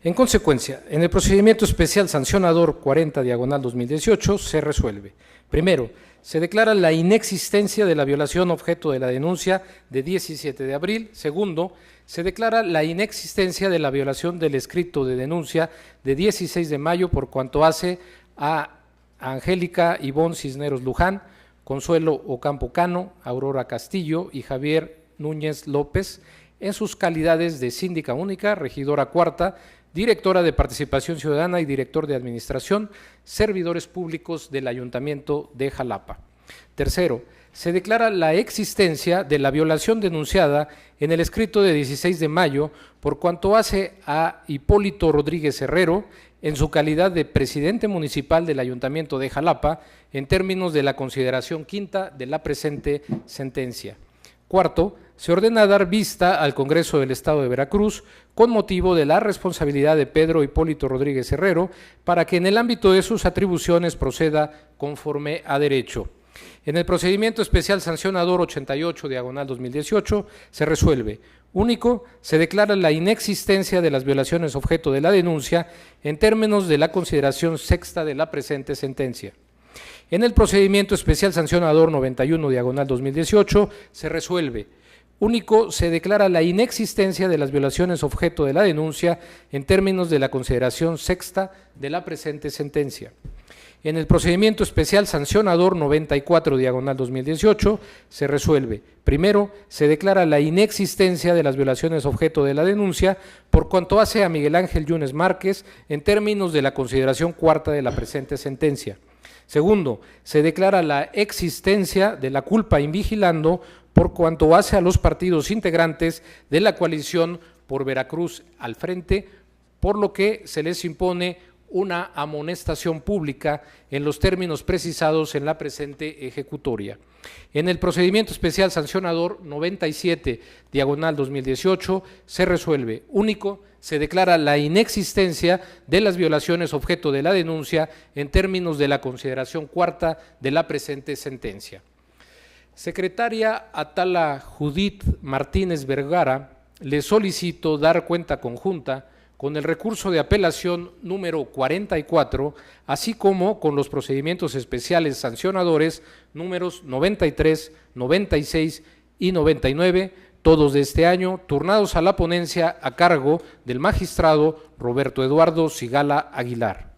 S1: En consecuencia, en el procedimiento especial sancionador 40/2018 se resuelve. Primero, se declara la inexistencia de la violación objeto de la denuncia de 17 de abril. Segundo, se declara la inexistencia de la violación del escrito de denuncia de 16 de mayo por cuanto hace a Angélica Ivonne Cisneros Luján, Consuelo Ocampo Cano, Aurora Castillo y Javier Núñez López en sus calidades de síndica única, regidora cuarta, directora de Participación Ciudadana y director de Administración, servidores públicos del Ayuntamiento de Jalapa. Tercero, se declara la existencia de la violación denunciada en el escrito de 16 de mayo por cuanto hace a Hipólito Rodríguez Herrero en su calidad de presidente municipal del Ayuntamiento de Jalapa en términos de la consideración quinta de la presente sentencia. Cuarto, se ordena dar vista al Congreso del Estado de Veracruz con motivo de la responsabilidad de Pedro Hipólito Rodríguez Herrero para que en el ámbito de sus atribuciones proceda conforme a derecho. En el procedimiento especial sancionador 88/2018 se resuelve. Único, se declara la inexistencia de las violaciones objeto de la denuncia en términos de la consideración sexta de la presente sentencia. En el procedimiento especial sancionador 91/2018 se resuelve. Único, se declara la inexistencia de las violaciones objeto de la denuncia en términos de la consideración sexta de la presente sentencia. En el procedimiento especial sancionador 94/2018 se resuelve. Primero, se declara la inexistencia de las violaciones objeto de la denuncia por cuanto hace a Miguel Ángel Yunes Márquez en términos de la consideración cuarta de la presente sentencia. Segundo, se declara la existencia de la culpa invigilando por cuanto hace a los partidos integrantes de la coalición por Veracruz al frente, por lo que se les impone una amonestación pública en los términos precisados en la presente ejecutoria. En el procedimiento especial sancionador 97/2018 se resuelve. Único, se declara la inexistencia de las violaciones objeto de la denuncia en términos de la consideración cuarta de la presente sentencia. Secretaria Atala Judith Martínez Vergara, le solicito dar cuenta conjunta con el recurso de apelación número 44, así como con los procedimientos especiales sancionadores números 93, 96 y 99, todos de este año, turnados a la ponencia a cargo del magistrado Roberto Eduardo Sigala Aguilar.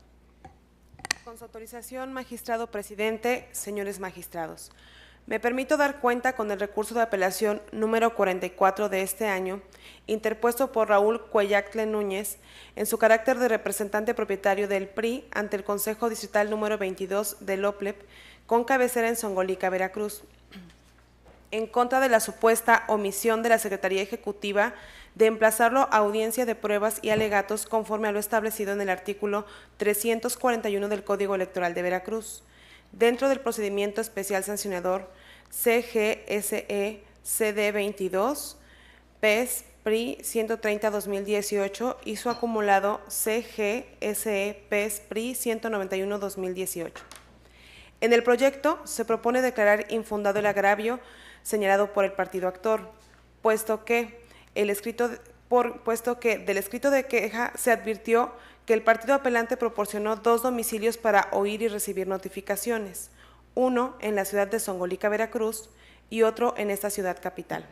S6: Con su autorización, magistrado presidente, señores magistrados. Me permito dar cuenta con el recurso de apelación número 44 de este año, interpuesto por Raúl Cuellacle Núñez, en su carácter de representante propietario del PRI ante el Consejo Distrital número 22 del OPLEP, con cabecera en Songolica, Veracruz, en contra de la supuesta omisión de la Secretaría Ejecutiva de emplazarlo a audiencia de pruebas y alegatos conforme a lo establecido en el artículo 341 del Código Electoral de Veracruz, dentro del procedimiento especial sancionador CGSE CD 22 PES PRI 130-2018 y su acumulado CGSE PES PRI 191-2018. En el proyecto se propone declarar infundado el agravio señalado por el partido actor, puesto que el escrito puesto que del escrito de queja se advirtió que el partido apelante proporcionó 2 domicilios para oír y recibir notificaciones, uno en la ciudad de Zongolica, Veracruz, y otro en esta ciudad capital.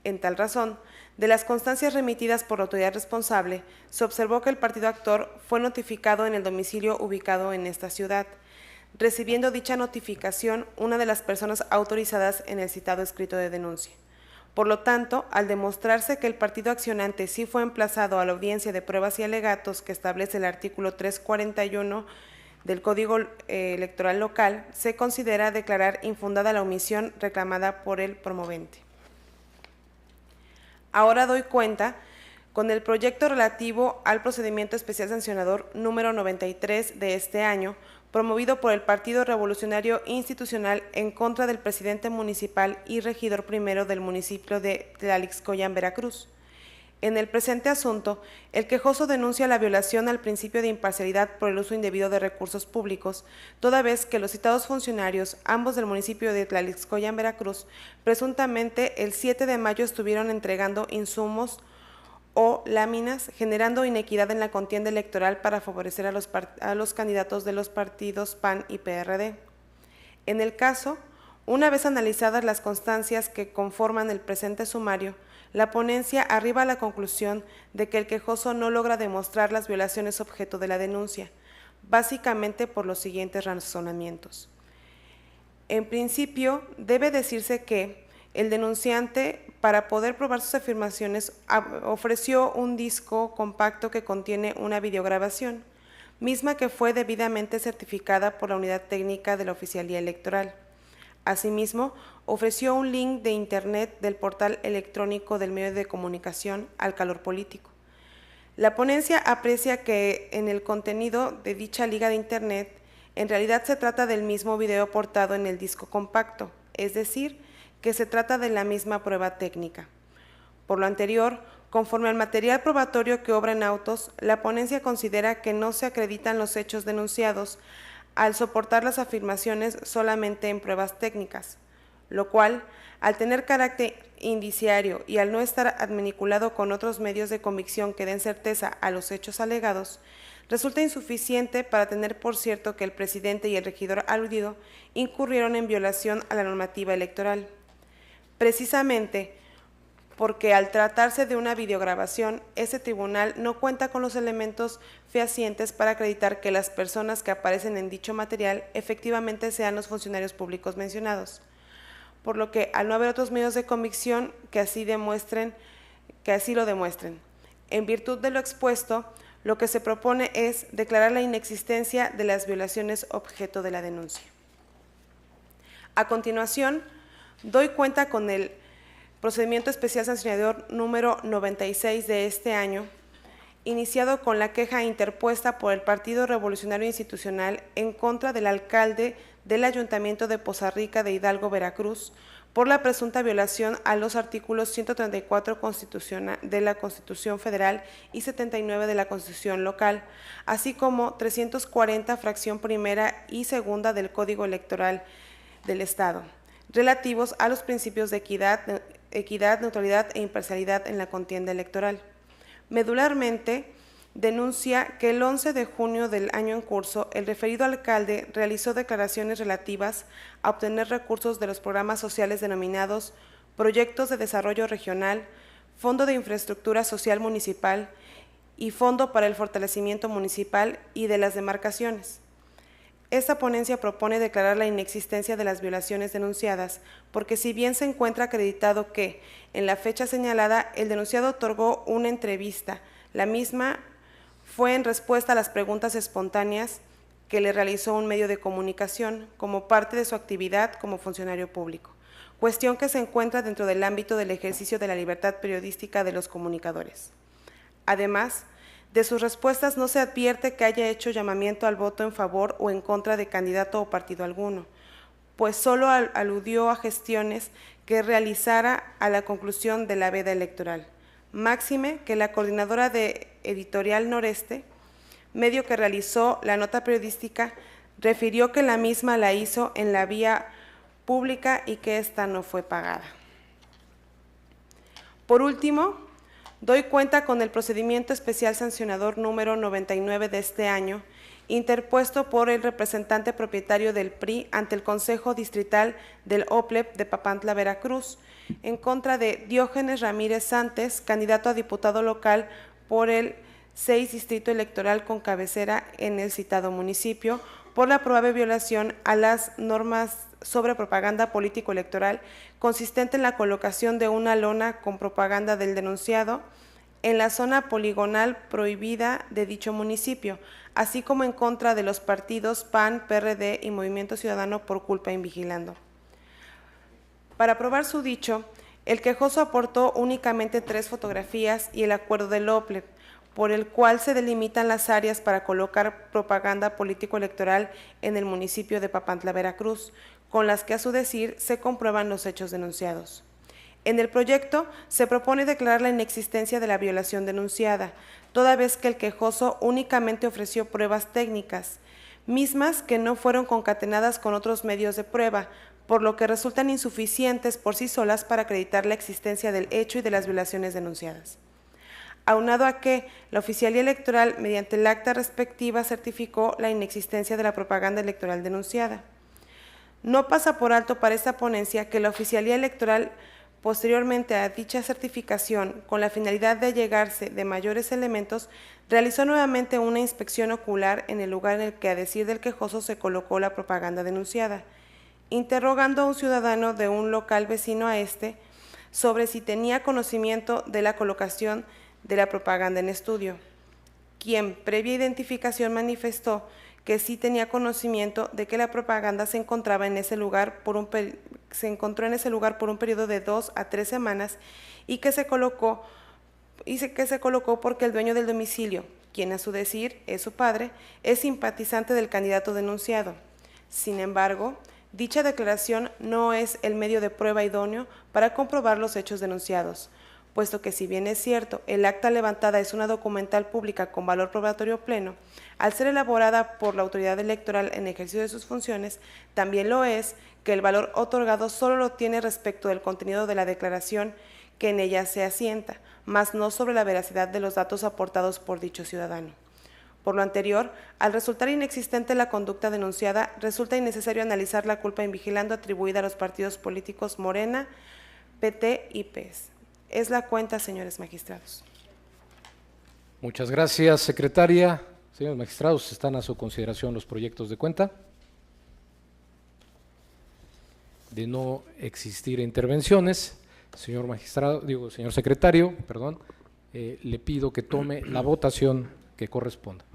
S6: En tal razón, de las constancias remitidas por la autoridad responsable, se observó que el partido actor fue notificado en el domicilio ubicado en esta ciudad, recibiendo dicha notificación una de las personas autorizadas en el citado escrito de denuncia. Por lo tanto, al demostrarse que el partido accionante sí fue emplazado a la audiencia de pruebas y alegatos que establece el artículo 341 del Código Electoral Local, se considera declarar infundada la omisión reclamada por el promovente. Ahora doy cuenta con el proyecto relativo al procedimiento especial sancionador número 93 de este año, promovido por el Partido Revolucionario Institucional en contra del presidente municipal y regidor primero del municipio de Tlalixcoyan, Veracruz. En el presente asunto, el quejoso denuncia la violación al principio de imparcialidad por el uso indebido de recursos públicos, toda vez que los citados funcionarios, ambos del municipio de Tlalixcoyan, Veracruz, presuntamente el 7 de mayo estuvieron entregando insumos o láminas, generando inequidad en la contienda electoral para favorecer a los candidatos de los partidos PAN y PRD. En el caso, una vez analizadas las constancias que conforman el presente sumario, la ponencia arriba a la conclusión de que el quejoso no logra demostrar las violaciones objeto de la denuncia, básicamente por los siguientes razonamientos. En principio, debe decirse que el denunciante, para poder probar sus afirmaciones, ofreció un disco compacto que contiene una videograbación, misma que fue debidamente certificada por la Unidad Técnica de la Oficialía Electoral. Asimismo, ofreció un link de Internet del portal electrónico del medio de comunicación al calor político. La ponencia aprecia que en el contenido de dicha liga de Internet, en realidad se trata del mismo video aportado en el disco compacto, es decir, que se trata de la misma prueba técnica. Por lo anterior, conforme al material probatorio que obra en autos, la ponencia considera que no se acreditan los hechos denunciados al soportar las afirmaciones solamente en pruebas técnicas, lo cual, al tener carácter indiciario y al no estar adminiculado con otros medios de convicción que den certeza a los hechos alegados, resulta insuficiente para tener por cierto que el presidente y el regidor aludido incurrieron en violación a la normativa electoral. Precisamente porque al tratarse de una videograbación, ese tribunal no cuenta con los elementos fehacientes para acreditar que las personas que aparecen en dicho material efectivamente sean los funcionarios públicos mencionados, por lo que al no haber otros medios de convicción que así lo demuestren. En virtud de lo expuesto, lo que se propone es declarar la inexistencia de las violaciones objeto de la denuncia. A continuación, doy cuenta con el procedimiento especial sancionador número 96 de este año, iniciado con la queja interpuesta por el Partido Revolucionario Institucional en contra del alcalde del Ayuntamiento de Poza Rica de Hidalgo, Veracruz, por la presunta violación a los artículos 134 de la Constitución Federal y 79 de la Constitución Local, así como 340 fracción primera y segunda del Código Electoral del Estado, relativos a los principios de equidad, neutralidad e imparcialidad en la contienda electoral. Medularmente, denuncia que el 11 de junio del año en curso, el referido alcalde realizó declaraciones relativas a obtener recursos de los programas sociales denominados Proyectos de Desarrollo Regional, Fondo de Infraestructura Social Municipal y Fondo para el Fortalecimiento Municipal y de las demarcaciones. Esta ponencia propone declarar la inexistencia de las violaciones denunciadas, porque si bien se encuentra acreditado que, en la fecha señalada, el denunciado otorgó una entrevista, la misma fue en respuesta a las preguntas espontáneas que le realizó un medio de comunicación como parte de su actividad como funcionario público, cuestión que se encuentra dentro del ámbito del ejercicio de la libertad periodística de los comunicadores. Además, de sus respuestas no se advierte que haya hecho llamamiento al voto en favor o en contra de candidato o partido alguno, pues solo aludió a gestiones que realizara a la conclusión de la veda electoral. Máxime que la coordinadora de Editorial Noreste, medio que realizó la nota periodística, refirió que la misma la hizo en la vía pública y que ésta no fue pagada. Por último, Doy cuenta con el procedimiento especial sancionador número 99 de este año, interpuesto por el representante propietario del PRI ante el Consejo Distrital del OPLEP de Papantla, Veracruz, en contra de Diógenes Ramírez Santes, candidato a diputado local por el 6 Distrito Electoral con cabecera en el citado municipio, por la probable violación a las normas sobre propaganda político-electoral consistente en la colocación de una lona con propaganda del denunciado en la zona poligonal prohibida de dicho municipio, así como en contra de los partidos PAN, PRD y Movimiento Ciudadano por culpa invigilando. Para probar su dicho, el quejoso aportó únicamente 3 fotografías y el acuerdo del OPLEP, por el cual se delimitan las áreas para colocar propaganda político-electoral en el municipio de Papantla, Veracruz, con las que a su decir se comprueban los hechos denunciados. En el proyecto se propone declarar la inexistencia de la violación denunciada, toda vez que el quejoso únicamente ofreció pruebas técnicas, mismas que no fueron concatenadas con otros medios de prueba, por lo que resultan insuficientes por sí solas para acreditar la existencia del hecho y de las violaciones denunciadas. Aunado a que la Oficialía Electoral, mediante el acta respectiva, certificó la inexistencia de la propaganda electoral denunciada. No pasa por alto para esta ponencia que la Oficialía Electoral, posteriormente a dicha certificación, con la finalidad de allegarse de mayores elementos, realizó nuevamente una inspección ocular en el lugar en el que, a decir del quejoso, se colocó la propaganda denunciada, interrogando a un ciudadano de un local vecino a este sobre si tenía conocimiento de la colocación de la propaganda en estudio, quien, previa identificación, manifestó que sí tenía conocimiento de que la propaganda se encontró en ese lugar por un periodo de 2 a 3 semanas y que se colocó porque el dueño del domicilio, quien a su decir es su padre, es simpatizante del candidato denunciado. Sin embargo, dicha declaración no es el medio de prueba idóneo para comprobar los hechos denunciados, puesto que, si bien es cierto, el acta levantada es una documental pública con valor probatorio pleno, al ser elaborada por la autoridad electoral en ejercicio de sus funciones, también lo es que el valor otorgado solo lo tiene respecto del contenido de la declaración que en ella se asienta, mas no sobre la veracidad de los datos aportados por dicho ciudadano. Por lo anterior, al resultar inexistente la conducta denunciada, resulta innecesario analizar la culpa invigilando atribuida a los partidos políticos Morena, PT y PES. Es la cuenta, señores magistrados.
S1: Muchas gracias, secretaria. Señores magistrados, están a su consideración los proyectos de cuenta. De no existir intervenciones, señor secretario, le pido que tome la votación que corresponda.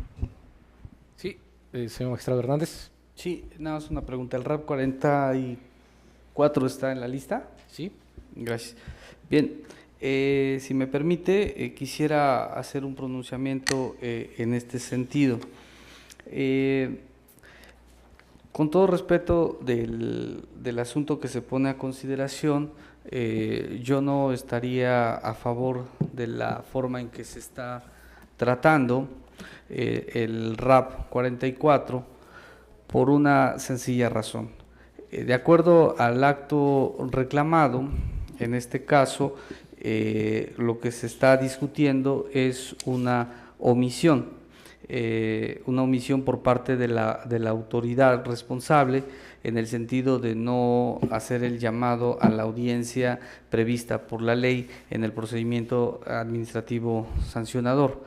S1: Sí, señor magistrado Hernández.
S5: Sí, nada más una pregunta. ¿El RAP 44 está en la lista?
S1: Sí.
S5: Gracias. Bien, si me permite, quisiera hacer un pronunciamiento en este sentido. Con todo respeto del asunto que se pone a consideración, yo no estaría a favor de la forma en que se está tratando el RAP 44 por una sencilla razón. De acuerdo al acto reclamado, en este caso, lo que se está discutiendo es una omisión por parte de la autoridad responsable, en el sentido de no hacer el llamado a la audiencia prevista por la ley en el procedimiento administrativo sancionador.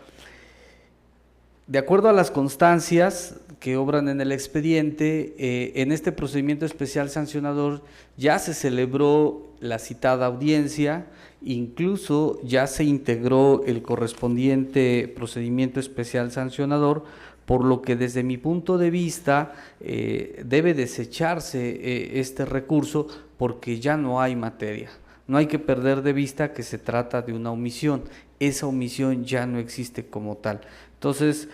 S5: De acuerdo a las constancias que obran en el expediente, en este procedimiento especial sancionador ya se celebró la citada audiencia, incluso ya se integró el correspondiente procedimiento especial sancionador, por lo que desde mi punto de vista debe desecharse este recurso porque ya no hay materia. No hay que perder de vista que se trata de una omisión, esa omisión ya no existe como tal. Entonces,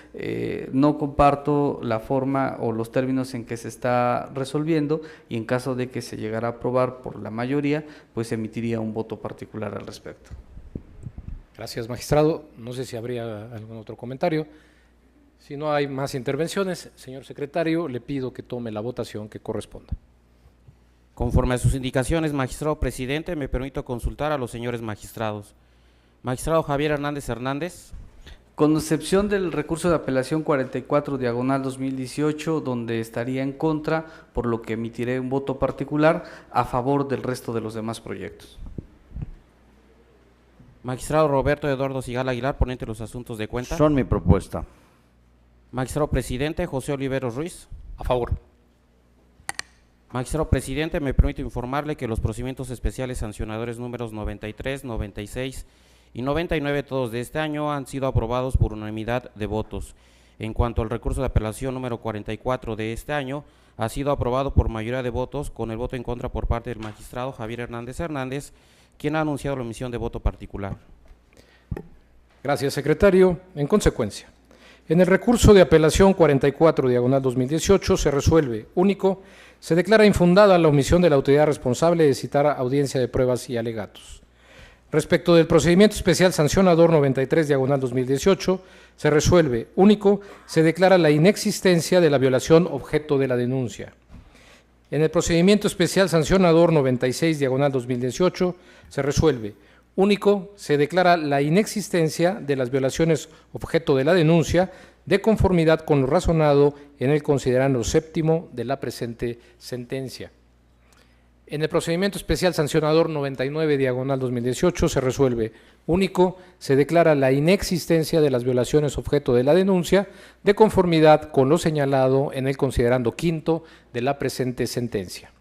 S5: no comparto la forma o los términos en que se está resolviendo, y en caso de que se llegara a aprobar por la mayoría, pues emitiría un voto particular al respecto.
S1: Gracias, magistrado. No sé si habría algún otro comentario. Si no hay más intervenciones, señor secretario, le pido que tome la votación que corresponda.
S2: Conforme a sus indicaciones, magistrado presidente, me permito consultar a los señores magistrados. Magistrado Javier Hernández Hernández.
S5: Con excepción del recurso de apelación 44/2018, donde estaría en contra, por lo que emitiré un voto particular a favor del resto de los demás proyectos.
S2: Magistrado Roberto Eduardo Sigala Aguilar, ponente de los asuntos de cuenta.
S4: Son mi propuesta.
S2: Magistrado presidente José Oliveros Ruiz.
S1: A favor.
S2: Magistrado presidente, me permito informarle que los procedimientos especiales sancionadores números 93, 96 y 99 todos de este año han sido aprobados por unanimidad de votos. En cuanto al recurso de apelación número 44 de este año, ha sido aprobado por mayoría de votos, con el voto en contra por parte del magistrado Javier Hernández Hernández, quien ha anunciado la omisión de voto particular.
S1: Gracias, secretario. En consecuencia, en el recurso de apelación 44/2018 se resuelve, único, se declara infundada la omisión de la autoridad responsable de citar audiencia de pruebas y alegatos. Respecto del procedimiento especial sancionador 93/2018, se resuelve, único, se declara la inexistencia de la violación objeto de la denuncia. En el procedimiento especial sancionador 96/2018, se resuelve, único, se declara la inexistencia de las violaciones objeto de la denuncia, de conformidad con lo razonado en el considerando séptimo de la presente sentencia. En el procedimiento especial sancionador 99/2018 se resuelve, único, se declara la inexistencia de las violaciones objeto de la denuncia, de conformidad con lo señalado en el considerando quinto de la presente sentencia.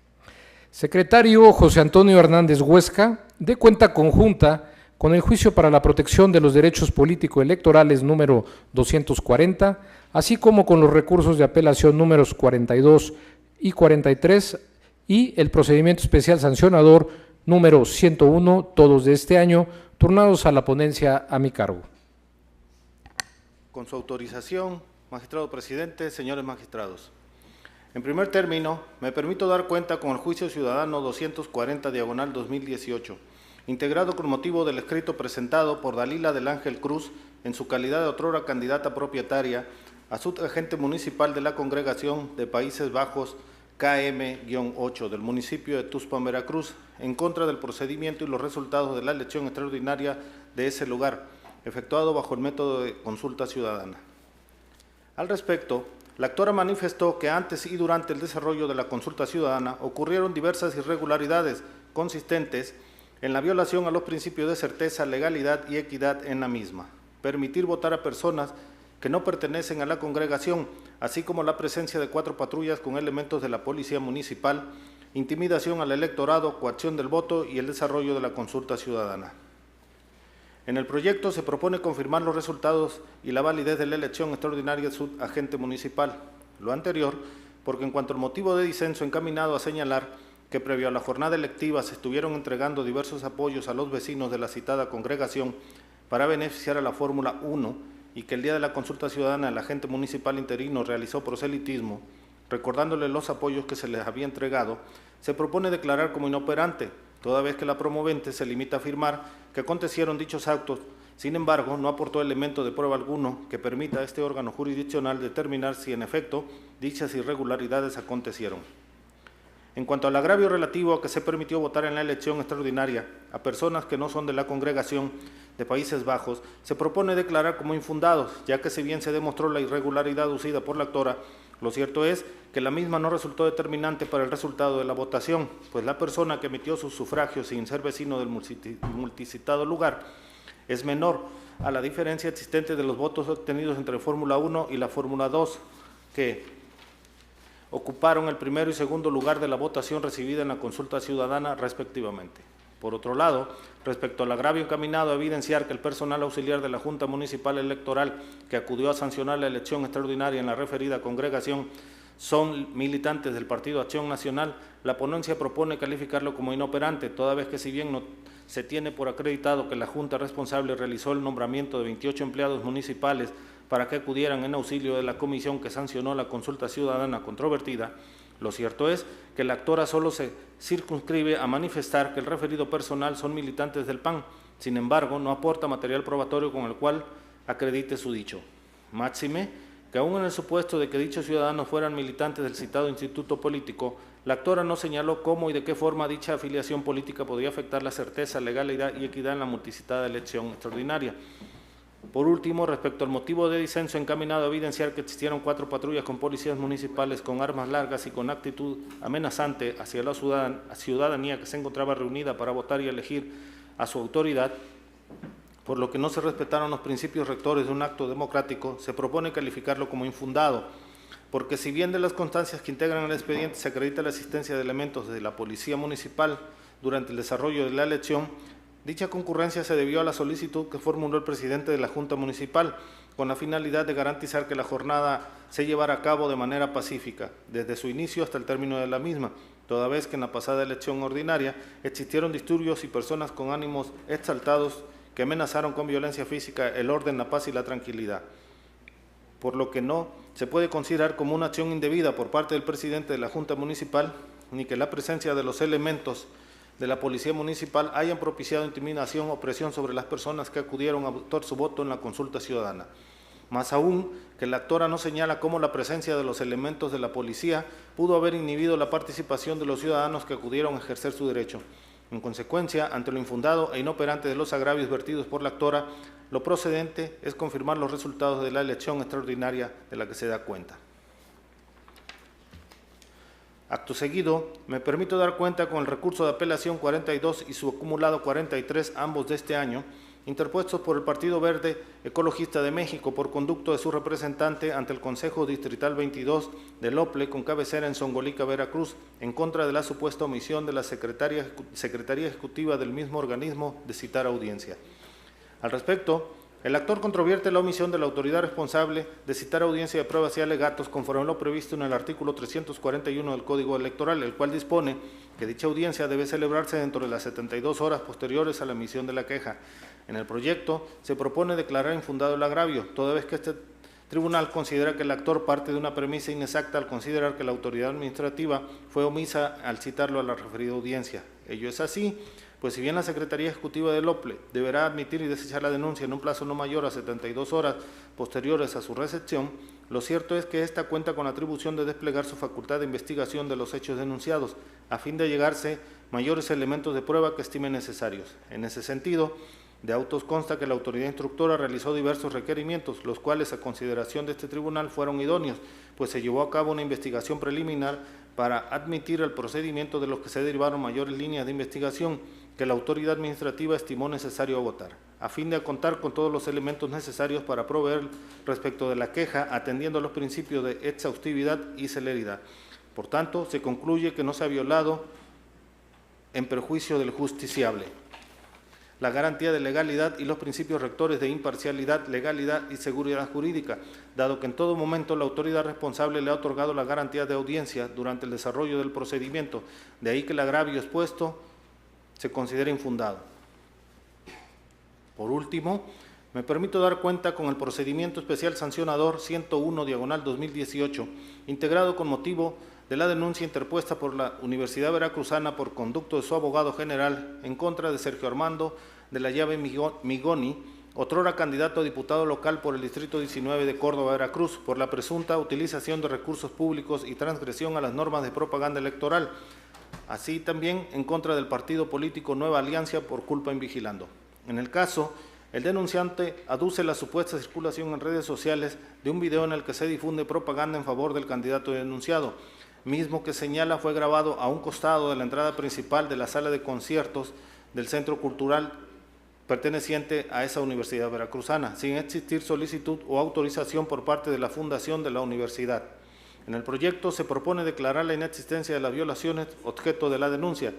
S1: Secretario José Antonio Hernández Huesca, de cuenta conjunta con el juicio para la protección de los derechos político-electorales número 240, así como con los recursos de apelación números 42 y 43, y el procedimiento especial sancionador número 101, todos de este año, turnados a la ponencia a mi cargo.
S7: Con su autorización, magistrado presidente, señores magistrados. En primer término, me permito dar cuenta con el juicio ciudadano 240/2018, integrado con motivo del escrito presentado por Dalila del Ángel Cruz, en su calidad de otrora candidata propietaria a subagente municipal de la Congregación de Países Bajos, KM-8 del municipio de Tuxpan, Veracruz, en contra del procedimiento y los resultados de la elección extraordinaria de ese lugar, efectuado bajo el método de consulta ciudadana. Al respecto, la actora manifestó que antes y durante el desarrollo de la consulta ciudadana ocurrieron diversas irregularidades consistentes en la violación a los principios de certeza, legalidad y equidad en la misma, permitir votar a personas que no pertenecen a la congregación, así como la presencia de 4 patrullas con elementos de la Policía Municipal, intimidación al electorado, coacción del voto y el desarrollo de la consulta ciudadana. En el proyecto se propone confirmar los resultados y la validez de la elección extraordinaria de subagente municipal. Lo anterior, porque en cuanto al motivo de disenso encaminado a señalar que previo a la jornada electiva se estuvieron entregando diversos apoyos a los vecinos de la citada congregación para beneficiar a la Fórmula 1, y que el día de la consulta ciudadana el agente municipal interino realizó proselitismo, recordándole los apoyos que se les había entregado, se propone declarar como inoperante, toda vez que la promovente se limita a afirmar que acontecieron dichos actos. Sin embargo, no aportó elemento de prueba alguno que permita a este órgano jurisdiccional determinar si en efecto dichas irregularidades acontecieron. En cuanto al agravio relativo a que se permitió votar en la elección extraordinaria a personas que no son de la Congregación de Países Bajos, se propone declarar como infundados, ya que si bien se demostró la irregularidad aducida por la actora, lo cierto es que la misma no resultó determinante para el resultado de la votación, pues la persona que emitió sus sufragios sin ser vecino del multicitado lugar es menor a la diferencia existente de los votos obtenidos entre Fórmula 1 y la Fórmula 2, que ocuparon el primero y segundo lugar de la votación recibida en la consulta ciudadana respectivamente. Por otro lado, respecto al agravio encaminado a evidenciar que el personal auxiliar de la Junta Municipal Electoral que acudió a sancionar la elección extraordinaria en la referida congregación son militantes del Partido Acción Nacional, la ponencia propone calificarlo como inoperante, toda vez que si bien no se tiene por acreditado que la Junta responsable realizó el nombramiento de 28 empleados municipales para que acudieran en auxilio de la comisión que sancionó la consulta ciudadana controvertida, lo cierto es que la actora solo se circunscribe a manifestar que el referido personal son militantes del PAN, sin embargo, no aporta material probatorio con el cual acredite su dicho. Máxime, que aún en el supuesto de que dichos ciudadanos fueran militantes del citado instituto político, la actora no señaló cómo y de qué forma dicha afiliación política podría afectar la certeza, legalidad y equidad en la multicitada elección extraordinaria. Por último, respecto al motivo de disenso encaminado a evidenciar que existieron 4 patrullas con policías municipales con armas largas y con actitud amenazante hacia la ciudadanía que se encontraba reunida para votar y elegir a su autoridad, por lo que no se respetaron los principios rectores de un acto democrático, se propone calificarlo como infundado, porque si bien de las constancias que integran el expediente se acredita la existencia de elementos de la Policía Municipal durante el desarrollo de la elección, dicha concurrencia se debió a la solicitud que formuló el presidente de la Junta Municipal, con la finalidad de garantizar que la jornada se llevara a cabo de manera pacífica, desde su inicio hasta el término de la misma, toda vez que en la pasada elección ordinaria existieron disturbios y personas con ánimos exaltados que amenazaron con violencia física el orden, la paz y la tranquilidad, por lo que no se puede considerar como una acción indebida por parte del presidente de la Junta Municipal, ni que la presencia de los elementos de la Policía Municipal hayan propiciado intimidación o presión sobre las personas que acudieron a votar su voto en la consulta ciudadana. Más aún, que la actora no señala cómo la presencia de los elementos de la policía pudo haber inhibido la participación de los ciudadanos que acudieron a ejercer su derecho. En consecuencia, ante lo infundado e inoperante de los agravios vertidos por la actora, lo procedente es confirmar los resultados de la elección extraordinaria de la que se da cuenta. Acto seguido, me permito dar cuenta con el recurso de apelación 42 y su acumulado 43, ambos de este año, interpuestos por el Partido Verde Ecologista de México por conducto de su representante ante el Consejo Distrital 22 del OPLE con cabecera en Songolica, Veracruz, en contra de la supuesta omisión de la Secretaría Ejecutiva del mismo organismo de citar audiencia. Al respecto, el actor controvierte la omisión de la autoridad responsable de citar audiencia de pruebas y alegatos conforme a lo previsto en el artículo 341 del Código Electoral, el cual dispone que dicha audiencia debe celebrarse dentro de las 72 horas posteriores a la emisión de la queja. En el proyecto se propone declarar infundado el agravio, toda vez que este tribunal considera que el actor parte de una premisa inexacta al considerar que la autoridad administrativa fue omisa al citarlo a la referida audiencia. Ello es así, pues si bien la Secretaría Ejecutiva del OPLE deberá admitir y desechar la denuncia en un plazo no mayor a 72 horas posteriores a su recepción, lo cierto es que ésta cuenta con la atribución de desplegar su facultad de investigación de los hechos denunciados, a fin de llegarse mayores elementos de prueba que estimen necesarios. En ese sentido, de autos consta que la autoridad instructora realizó diversos requerimientos, los cuales a consideración de este tribunal fueron idóneos, pues se llevó a cabo una investigación preliminar para admitir el procedimiento de los que se derivaron mayores líneas de investigación que la autoridad administrativa estimó necesario agotar, a fin de contar con todos los elementos necesarios para proveer respecto de la queja, atendiendo a los principios de exhaustividad y celeridad. Por tanto, se concluye que no se ha violado, en perjuicio del justiciable, la garantía de legalidad y los principios rectores de imparcialidad, legalidad y seguridad jurídica, dado que en todo momento la autoridad responsable le ha otorgado la garantía de audiencia durante el desarrollo del procedimiento, de ahí que el agravio expuesto se considera infundado. Por último, me permito dar cuenta con el procedimiento especial sancionador 101/2018, integrado con motivo de la denuncia interpuesta por la Universidad Veracruzana por conducto de su abogado general en contra de Sergio Armando de la Llave Migoni, otrora candidato a diputado local por el Distrito 19 de Córdoba, Veracruz, por la presunta utilización de recursos públicos y transgresión a las normas de propaganda electoral, así también en contra del partido político Nueva Alianza por culpa en vigilando. En el caso, el denunciante aduce la supuesta circulación en redes sociales de un video en el que se difunde propaganda en favor del candidato denunciado, mismo que señala fue grabado a un costado de la entrada principal de la sala de conciertos del Centro Cultural perteneciente a esa Universidad Veracruzana, sin existir solicitud o autorización por parte de la Fundación de la Universidad. En el proyecto se propone declarar la inexistencia de las violaciones objeto de la denuncia.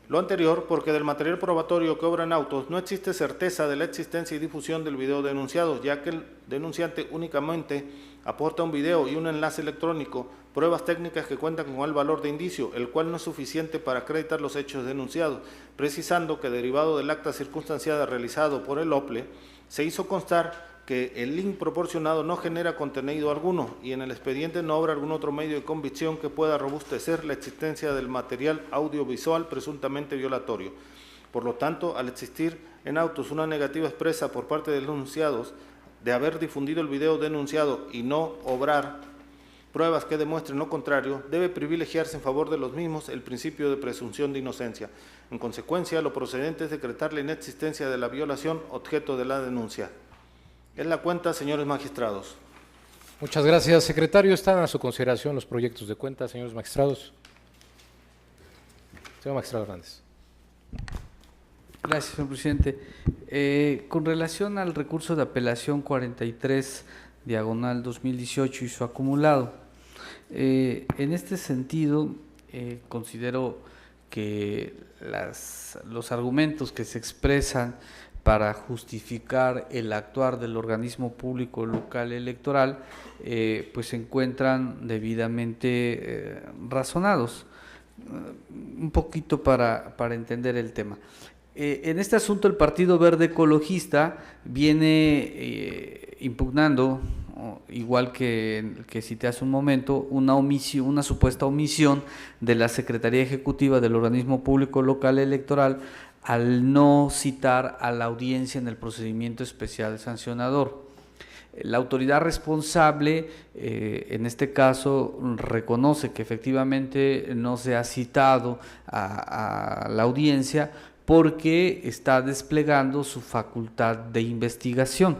S7: Lo anterior porque del material probatorio que obra en autos no existe certeza de la existencia y difusión del video denunciado, ya que el denunciante únicamente aporta un video y un enlace electrónico, pruebas técnicas que cuentan con el valor de indicio, el cual no es suficiente para acreditar los hechos denunciados, precisando que derivado del acta circunstanciada realizado por el OPLE, se hizo constar que el link proporcionado no genera contenido alguno y en el expediente no obra algún otro medio de convicción que pueda robustecer la existencia del material audiovisual presuntamente violatorio. Por lo tanto, al existir en autos una negativa expresa por parte de los denunciados de haber difundido el video denunciado y no obrar pruebas que demuestren lo contrario, debe privilegiarse en favor de los mismos el principio de presunción de inocencia. En consecuencia, lo procedente es decretar la inexistencia de la violación objeto de la denuncia. Es la cuenta, señores magistrados.
S1: Muchas gracias, secretario. Están a su consideración los proyectos de cuenta, señores magistrados. Señor magistrado Hernández.
S5: Gracias, señor presidente. Con relación al recurso de apelación 43/2018 y su acumulado, en este sentido considero que los argumentos que se expresan para justificar el actuar del organismo público local electoral pues se encuentran debidamente razonados. Un poquito para entender el tema. En este asunto el Partido Verde Ecologista viene impugnando, igual que cité hace un momento, una supuesta omisión de la Secretaría Ejecutiva del Organismo Público Local Electoral al no citar a la audiencia en el procedimiento especial sancionador. La autoridad responsable, en este caso, reconoce que efectivamente no se ha citado a la audiencia porque está desplegando su facultad de investigación.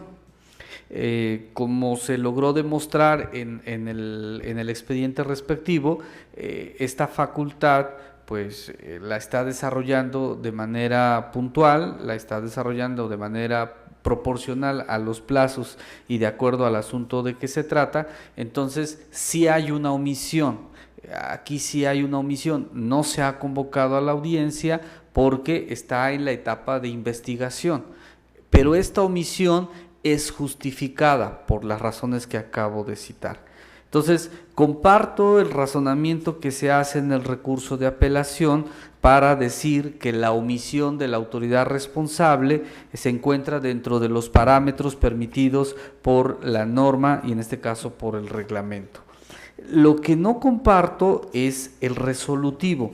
S5: Como se logró demostrar en el expediente respectivo, esta facultad pues la está desarrollando de manera puntual, la está desarrollando de manera proporcional a los plazos y de acuerdo al asunto de que se trata. Entonces sí hay una omisión, aquí sí hay una omisión, no se ha convocado a la audiencia porque está en la etapa de investigación, pero esta omisión es justificada por las razones que acabo de citar. Entonces, comparto el razonamiento que se hace en el recurso de apelación para decir que la omisión de la autoridad responsable se encuentra dentro de los parámetros permitidos por la norma y en este caso por el reglamento. Lo que no comparto es el resolutivo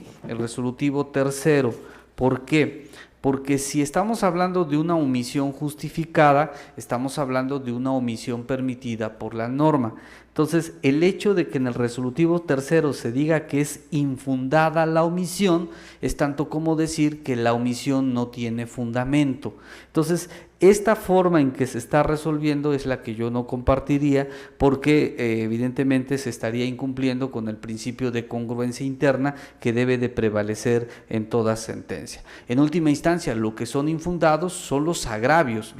S5: tercero. ¿Por qué? Porque si estamos hablando de una omisión justificada, estamos hablando de una omisión permitida por la norma. Entonces, el hecho de que en el resolutivo tercero se diga que es infundada la omisión, es tanto como decir que la omisión no tiene fundamento. Entonces, esta forma en que se está resolviendo es la que yo no compartiría porque evidentemente se estaría incumpliendo con el principio de congruencia interna que debe de prevalecer en toda sentencia. En última instancia, lo que son infundados son los agravios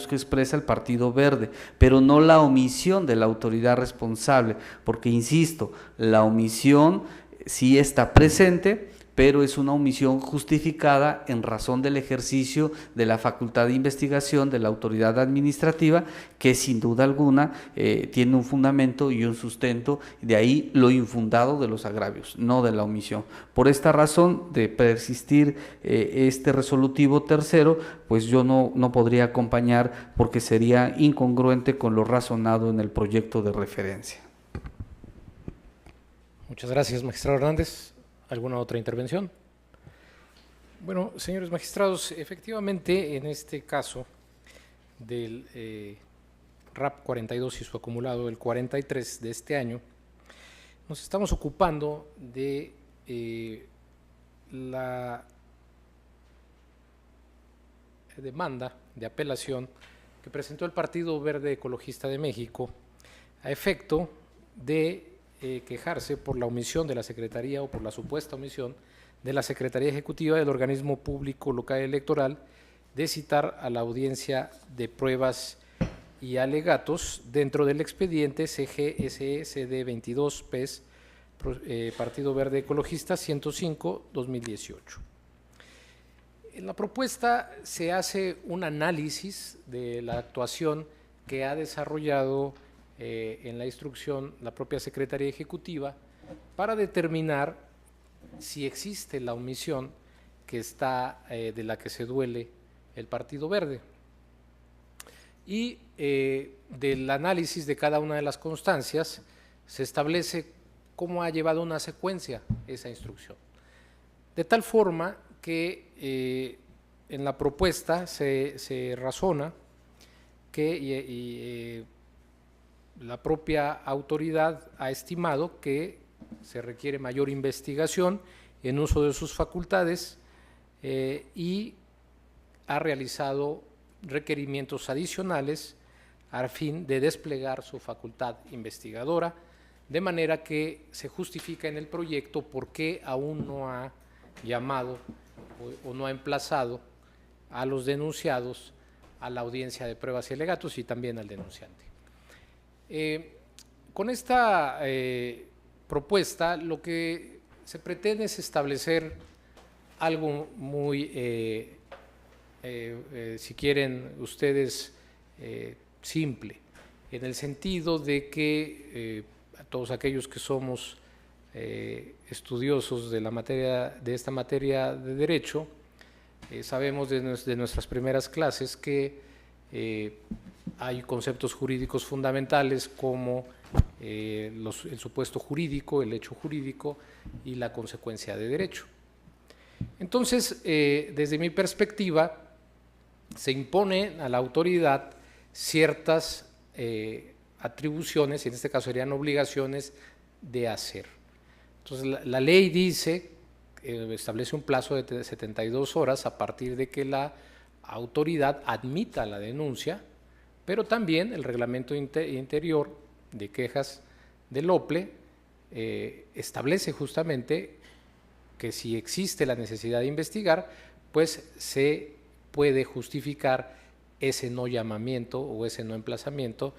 S5: que expresa el Partido Verde, pero no la omisión de la autoridad responsable, porque insisto, la omisión sí está presente, pero es una omisión justificada en razón del ejercicio de la facultad de investigación de la autoridad administrativa, que sin duda alguna tiene un fundamento y un sustento, de ahí lo infundado de los agravios, no de la omisión. Por esta razón de persistir este resolutivo tercero, pues yo no podría acompañar porque sería incongruente con lo razonado en el proyecto de referencia.
S1: Muchas gracias, magistrado Hernández. ¿Alguna otra intervención? Bueno, señores magistrados, efectivamente en este caso del RAP 42 y su acumulado, el 43 de este año, nos estamos ocupando de la demanda de apelación que presentó el Partido Verde Ecologista de México a efecto de quejarse por la omisión de la Secretaría o por la supuesta omisión de la Secretaría Ejecutiva del Organismo Público Local Electoral de citar a la audiencia de pruebas y alegatos dentro del expediente CGSE-CD 22 PES Partido Verde Ecologista 105-2018. En la propuesta se hace un análisis de la actuación que ha desarrollado en la instrucción la propia Secretaría Ejecutiva para determinar si existe la omisión que está de la que se duele el Partido Verde. Y del análisis de cada una de las constancias se establece cómo ha llevado una secuencia esa instrucción. De tal forma que en la propuesta se razona que la propia autoridad ha estimado que se requiere mayor investigación en uso de sus facultades y ha realizado requerimientos adicionales a fin de desplegar su facultad investigadora, de manera que se justifica en el proyecto por qué aún no ha llamado o no ha emplazado a los denunciados a la audiencia de pruebas y alegatos y también al denunciante. Con esta propuesta lo que se pretende es establecer algo muy, si quieren ustedes, simple, en el sentido de que a todos aquellos que somos estudiosos de la materia, de esta materia de derecho, sabemos de nuestras primeras clases que hay conceptos jurídicos fundamentales como el supuesto jurídico, el hecho jurídico y la consecuencia de derecho. Entonces, desde mi perspectiva, se impone a la autoridad ciertas atribuciones, y en este caso serían obligaciones de hacer. Entonces, la ley dice, establece un plazo de 72 horas a partir de que la autoridad admita la denuncia, pero también el reglamento interior de quejas del OPLE establece justamente que si existe la necesidad de investigar, pues se puede justificar ese no llamamiento o ese no emplazamiento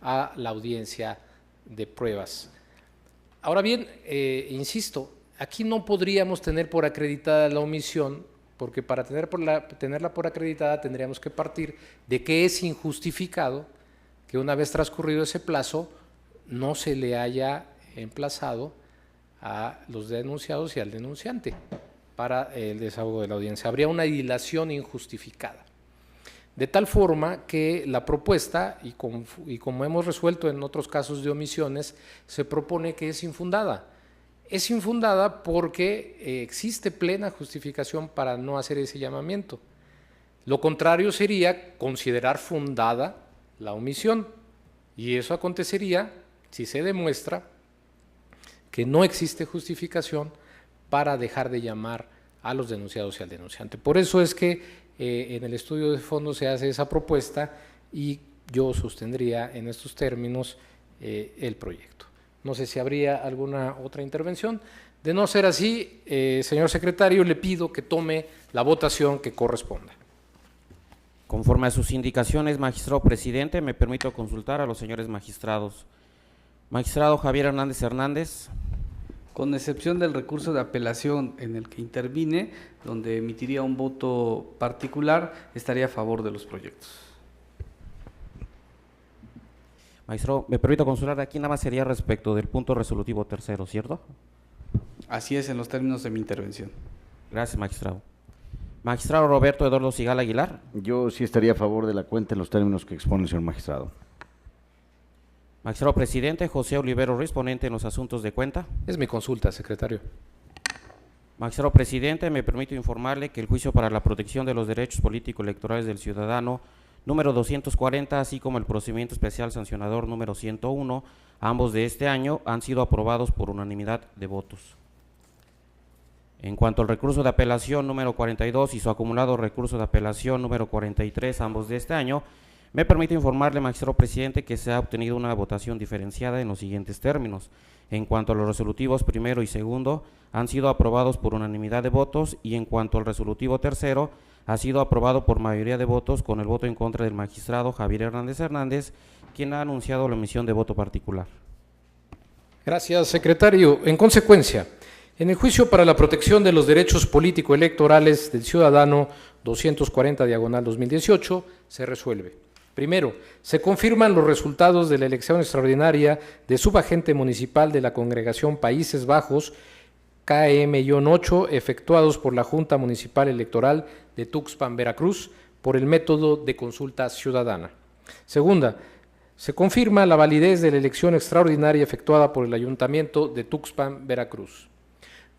S1: a la audiencia de pruebas. Ahora bien, insisto, aquí no podríamos tener por acreditada la omisión, porque para tenerla por acreditada tendríamos que partir de que es injustificado que una vez transcurrido ese plazo no se le haya emplazado a los denunciados y al denunciante para el desahogo de la audiencia. Habría una dilación injustificada. De tal forma que la propuesta, y como hemos resuelto en otros casos de omisiones, se propone que es infundada. Es infundada porque existe plena justificación para no hacer ese llamamiento. Lo contrario sería considerar fundada la omisión, y eso acontecería si se demuestra que no existe justificación para dejar de llamar a los denunciados y al denunciante. Por eso es que en el estudio de fondo se hace esa propuesta y yo sostendría en estos términos el proyecto. No sé si habría alguna otra intervención. De no ser así, señor secretario, le pido que tome la votación que corresponda.
S2: Conforme a sus indicaciones, magistrado presidente, me permito consultar a los señores magistrados. Magistrado Javier Hernández Hernández.
S5: Con excepción del recurso de apelación en el que intervine, donde emitiría un voto particular, estaría a favor de los proyectos.
S2: Magistrado, me permito consultar, aquí nada más sería respecto del punto resolutivo tercero, ¿cierto?
S5: Así es en los términos de mi intervención.
S2: Gracias, magistrado. Magistrado Roberto Eduardo Sigala Aguilar.
S4: Yo sí estaría a favor de la cuenta en los términos que expone el señor magistrado.
S2: Magistrado presidente José Olivero Ruiz, ponente en los asuntos de cuenta.
S1: Es mi consulta, secretario.
S2: Magistrado presidente, me permito informarle que el juicio para la protección de los derechos político-electorales del ciudadano número 240, así como el procedimiento especial sancionador número 101, ambos de este año, han sido aprobados por unanimidad de votos. En cuanto al recurso de apelación número 42 y su acumulado recurso de apelación número 43, ambos de este año, me permito informarle, magistrado presidente, que se ha obtenido una votación diferenciada en los siguientes términos. En cuanto a los resolutivos primero y segundo, han sido aprobados por unanimidad de votos, y en cuanto al resolutivo tercero, ha sido aprobado por mayoría de votos, con el voto en contra del magistrado Javier Hernández Hernández, quien ha anunciado la emisión de voto particular.
S1: Gracias, secretario. En consecuencia, en el juicio para la protección de los derechos político-electorales del ciudadano 240/2018 se resuelve. Primero, se confirman los resultados de la elección extraordinaria de subagente municipal de la Congregación Países Bajos KM-8 efectuados por la Junta Municipal Electoral de Tuxpan, Veracruz, por el método de consulta ciudadana. Segunda, se confirma la validez de la elección extraordinaria efectuada por el Ayuntamiento de Tuxpan, Veracruz.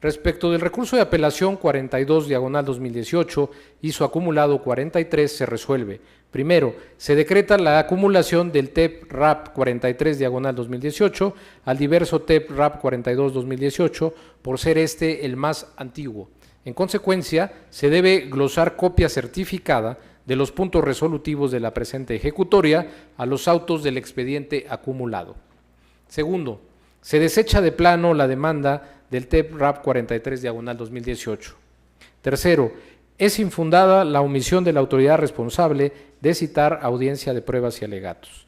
S1: Respecto del recurso de apelación 42/2018 y su acumulado 43 se resuelve. Primero, se decreta la acumulación del TEP-RAP 43/2018 al diverso TEP-RAP 42/2018 por ser este el más antiguo. En consecuencia, se debe glosar copia certificada de los puntos resolutivos de la presente ejecutoria a los autos del expediente acumulado. Segundo, se desecha de plano la demanda del TEP-RAP 43/2018. Tercero, es infundada la omisión de la autoridad responsable de citar audiencia de pruebas y alegatos.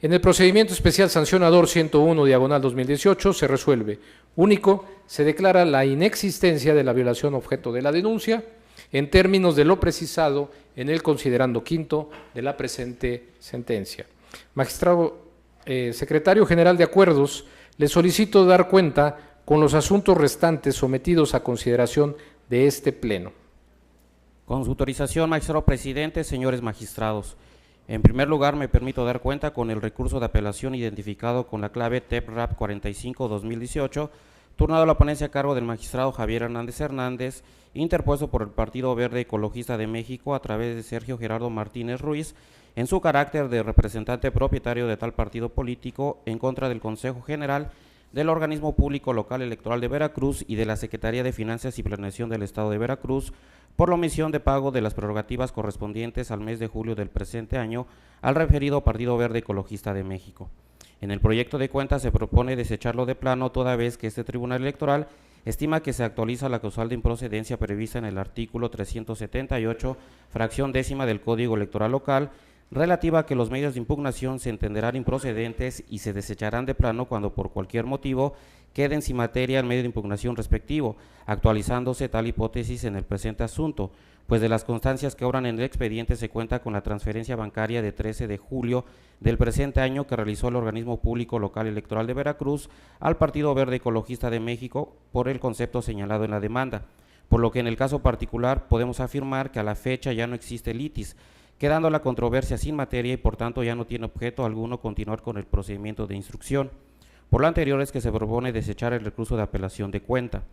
S1: En el procedimiento especial sancionador 101/2018 se resuelve. Único, se declara la inexistencia de la violación objeto de la denuncia en términos de lo precisado en el considerando quinto de la presente sentencia. Magistrado Secretario General de Acuerdos, le solicito dar cuenta con los asuntos restantes sometidos a consideración de este Pleno.
S2: Con su autorización, magistrado presidente, señores magistrados. En primer lugar, me permito dar cuenta con el recurso de apelación identificado con la clave TEP-RAP 45/2018, turnado a la ponencia a cargo del magistrado Javier Hernández Hernández, interpuesto por el Partido Verde Ecologista de México a través de Sergio Gerardo Martínez Ruiz, en su carácter de representante propietario de tal partido político en contra del Consejo General del Organismo Público Local Electoral de Veracruz y de la Secretaría de Finanzas y Planeación del Estado de Veracruz por la omisión de pago de las prerrogativas correspondientes al mes de julio del presente año al referido Partido Verde Ecologista de México. En el proyecto de cuenta se propone desecharlo de plano toda vez que este Tribunal Electoral estima que se actualiza la causal de improcedencia prevista en el artículo 378, fracción décima del Código Electoral Local, relativa a que los medios de impugnación se entenderán improcedentes y se desecharán de plano cuando por cualquier motivo queden sin materia el medio de impugnación respectivo, actualizándose tal hipótesis en el presente asunto, pues de las constancias que obran en el expediente se cuenta con la transferencia bancaria de 13 de julio del presente año que realizó el Organismo Público Local Electoral de Veracruz al Partido Verde Ecologista de México por el concepto señalado en la demanda, por lo que en el caso particular podemos afirmar que a la fecha ya no existe litis, quedando la controversia sin materia y por tanto ya no tiene objeto alguno continuar con el procedimiento de instrucción. Por lo anterior es que se propone desechar el recurso de apelación de cuenta.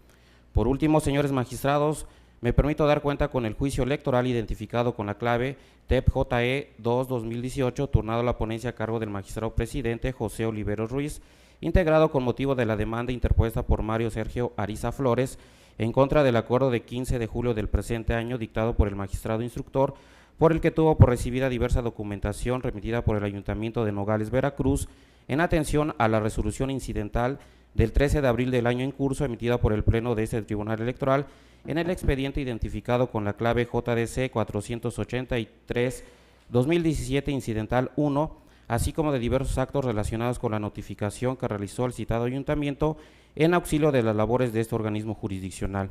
S2: Por último, señores magistrados, me permito dar cuenta con el juicio electoral identificado con la clave TEP-JE 2/2018, turnado a la ponencia a cargo del magistrado presidente José Oliveros Ruiz, integrado con motivo de la demanda interpuesta por Mario Sergio Ariza Flores en contra del acuerdo de 15 de julio del presente año dictado por el magistrado instructor, por el que tuvo por recibida diversa documentación remitida por el Ayuntamiento de Nogales, Veracruz, en atención a la resolución incidental del 13 de abril del año en curso emitida por el Pleno de este Tribunal Electoral en el expediente identificado con la clave JDC 483-2017 incidental 1, así como de diversos actos relacionados con la notificación que realizó el citado ayuntamiento en auxilio de las labores de este organismo jurisdiccional.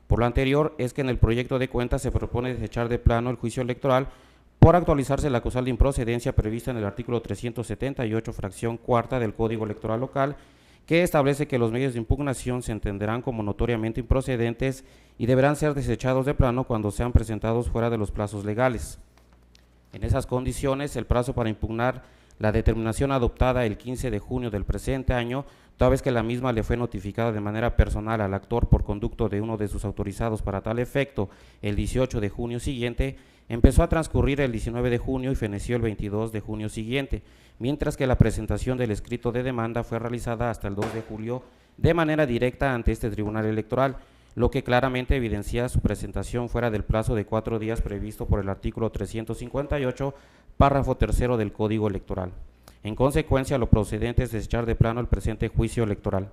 S2: Por lo anterior es que en el proyecto de cuenta se propone desechar de plano el juicio electoral por actualizarse la causal de improcedencia prevista en el artículo 378, fracción cuarta del Código Electoral Local, que establece que los medios de impugnación se entenderán como notoriamente improcedentes y deberán ser desechados de plano cuando sean presentados fuera de los plazos legales. En esas condiciones, el plazo para impugnar la determinación adoptada el 15 de junio del presente año, toda vez que la misma le fue notificada de manera personal al actor por conducto de uno de sus autorizados para tal efecto el 18 de junio siguiente, empezó a transcurrir el 19 de junio y feneció el 22 de junio siguiente, mientras que la presentación del escrito de demanda fue realizada hasta el 2 de julio de manera directa ante este Tribunal Electoral, lo que claramente evidencia su presentación fuera del plazo de 4 días previsto por el artículo 358, párrafo tercero del Código Electoral. En consecuencia, lo procedente es desechar de plano el presente juicio electoral.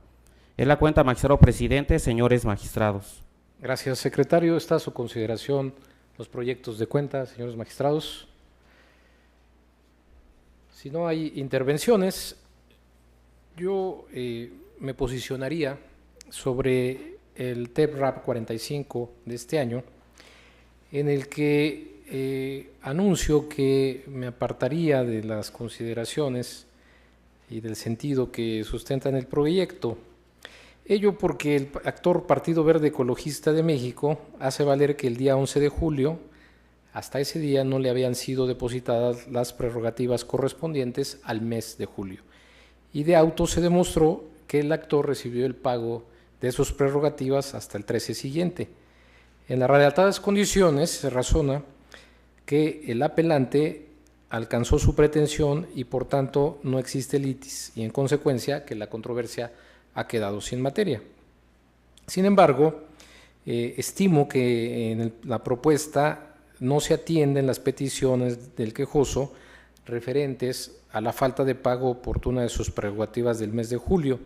S2: Es la cuenta, magistrado presidente, señores magistrados.
S1: Gracias, secretario. Está a su consideración los proyectos de cuenta, señores magistrados. Si no hay intervenciones, yo me posicionaría sobre el TEP-RAP 45 de este año, en el que anuncio que me apartaría de las consideraciones y del sentido que sustentan el proyecto. Ello porque el actor Partido Verde Ecologista de México hace valer que el día 11 de julio, hasta ese día, no le habían sido depositadas las prerrogativas correspondientes al mes de julio. Y de auto se demostró que el actor recibió el pago de sus prerrogativas hasta el 13 siguiente. En las relatadas condiciones se razona que el apelante alcanzó su pretensión y por tanto no existe litis y en consecuencia que la controversia ha quedado sin materia. Sin embargo, estimo que en la propuesta no se atienden las peticiones del quejoso referentes a la falta de pago oportuna de sus prerrogativas del mes de julio,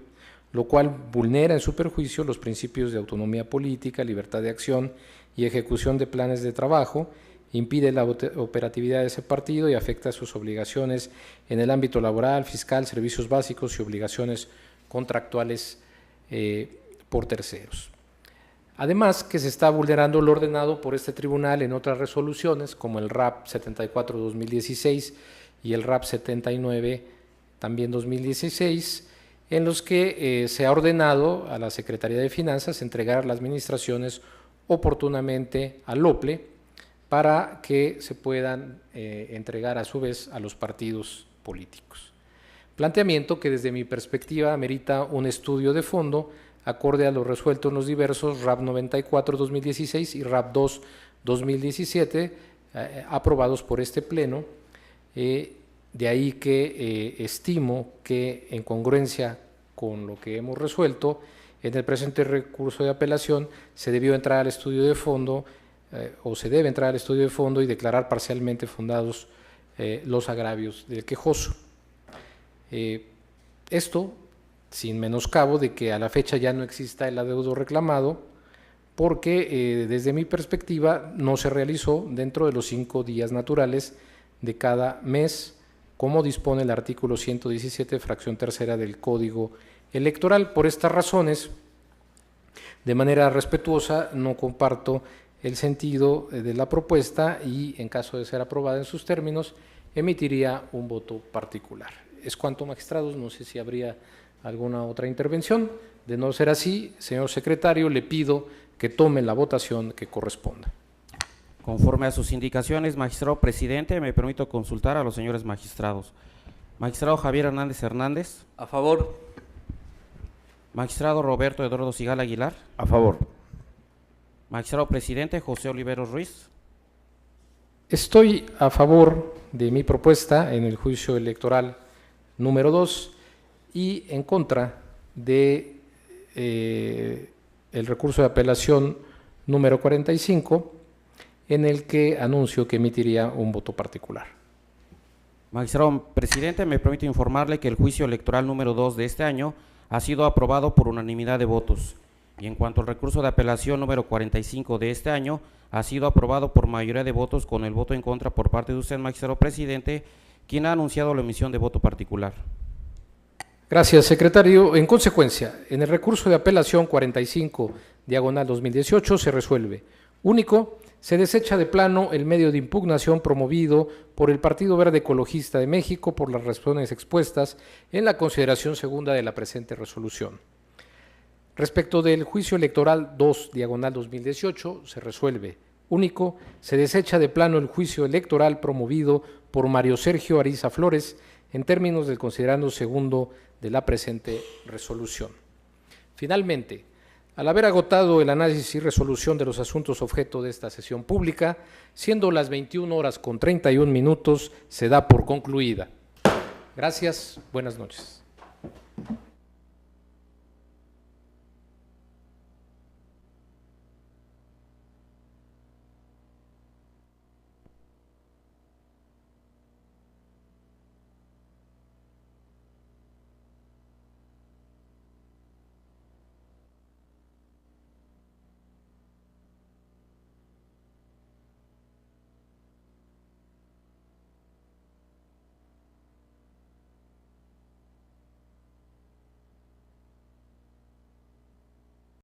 S1: lo cual vulnera en su perjuicio los principios de autonomía política, libertad de acción y ejecución de planes de trabajo, impide la operatividad de ese partido y afecta sus obligaciones en el ámbito laboral, fiscal, servicios básicos y obligaciones contractuales por terceros. Además, que se está vulnerando lo ordenado por este tribunal en otras resoluciones, como el RAP 74-2016 y el RAP 79, también 2016, en los que se ha ordenado a la Secretaría de Finanzas entregar las administraciones oportunamente al OPLE para que se puedan entregar a su vez a los partidos políticos. Planteamiento que desde mi perspectiva amerita un estudio de fondo acorde a lo resuelto en los diversos RAP 94-2016 y RAP 2-2017 aprobados por este Pleno. De ahí que estimo que en congruencia con lo que hemos resuelto, en el presente recurso de apelación se debió entrar al estudio de fondo o se debe entrar al estudio de fondo y declarar parcialmente fundados los agravios del quejoso. Esto sin menoscabo de que a la fecha ya no exista el adeudo reclamado, porque desde mi perspectiva no se realizó dentro de los 5 días naturales de cada mes, como dispone el artículo 117, fracción tercera del Código Electoral. Por estas razones, de manera respetuosa, no comparto el sentido de la propuesta y, en caso de ser aprobada en sus términos, emitiría un voto particular. Es cuanto, magistrados, no sé si habría alguna otra intervención. De no ser así, señor secretario, le pido que tome la votación que corresponda.
S2: Conforme a sus indicaciones, magistrado presidente, me permito consultar a los señores magistrados. Magistrado Javier Hernández Hernández.
S5: A favor.
S2: Magistrado Roberto Eduardo Sigala Aguilar.
S4: A favor.
S2: Magistrado presidente José Oliveros Ruiz.
S1: Estoy a favor de mi propuesta en el juicio electoral número 2 y en contra de el recurso de apelación número 45, en el que anuncio que emitiría un voto particular.
S2: Magistrado presidente, me permito informarle que el juicio electoral número 2 de este año ha sido aprobado por unanimidad de votos. Y en cuanto al recurso de apelación número 45 de este año, ha sido aprobado por mayoría de votos con el voto en contra por parte de usted, magistrado presidente, quien ha anunciado la emisión de voto particular.
S1: Gracias, secretario. En consecuencia, en el recurso de apelación 45/2018 se resuelve. Único, se desecha de plano el medio de impugnación promovido por el Partido Verde Ecologista de México por las razones expuestas en la consideración segunda de la presente resolución. Respecto del juicio electoral 2/2018 se resuelve. Único, se desecha de plano el juicio electoral promovido por Mario Sergio Ariza Flores en términos del considerando segundo de la presente resolución. Finalmente, al haber agotado el análisis y resolución de los asuntos objeto de esta sesión pública, siendo las 21:31, se da por concluida. Gracias, buenas noches.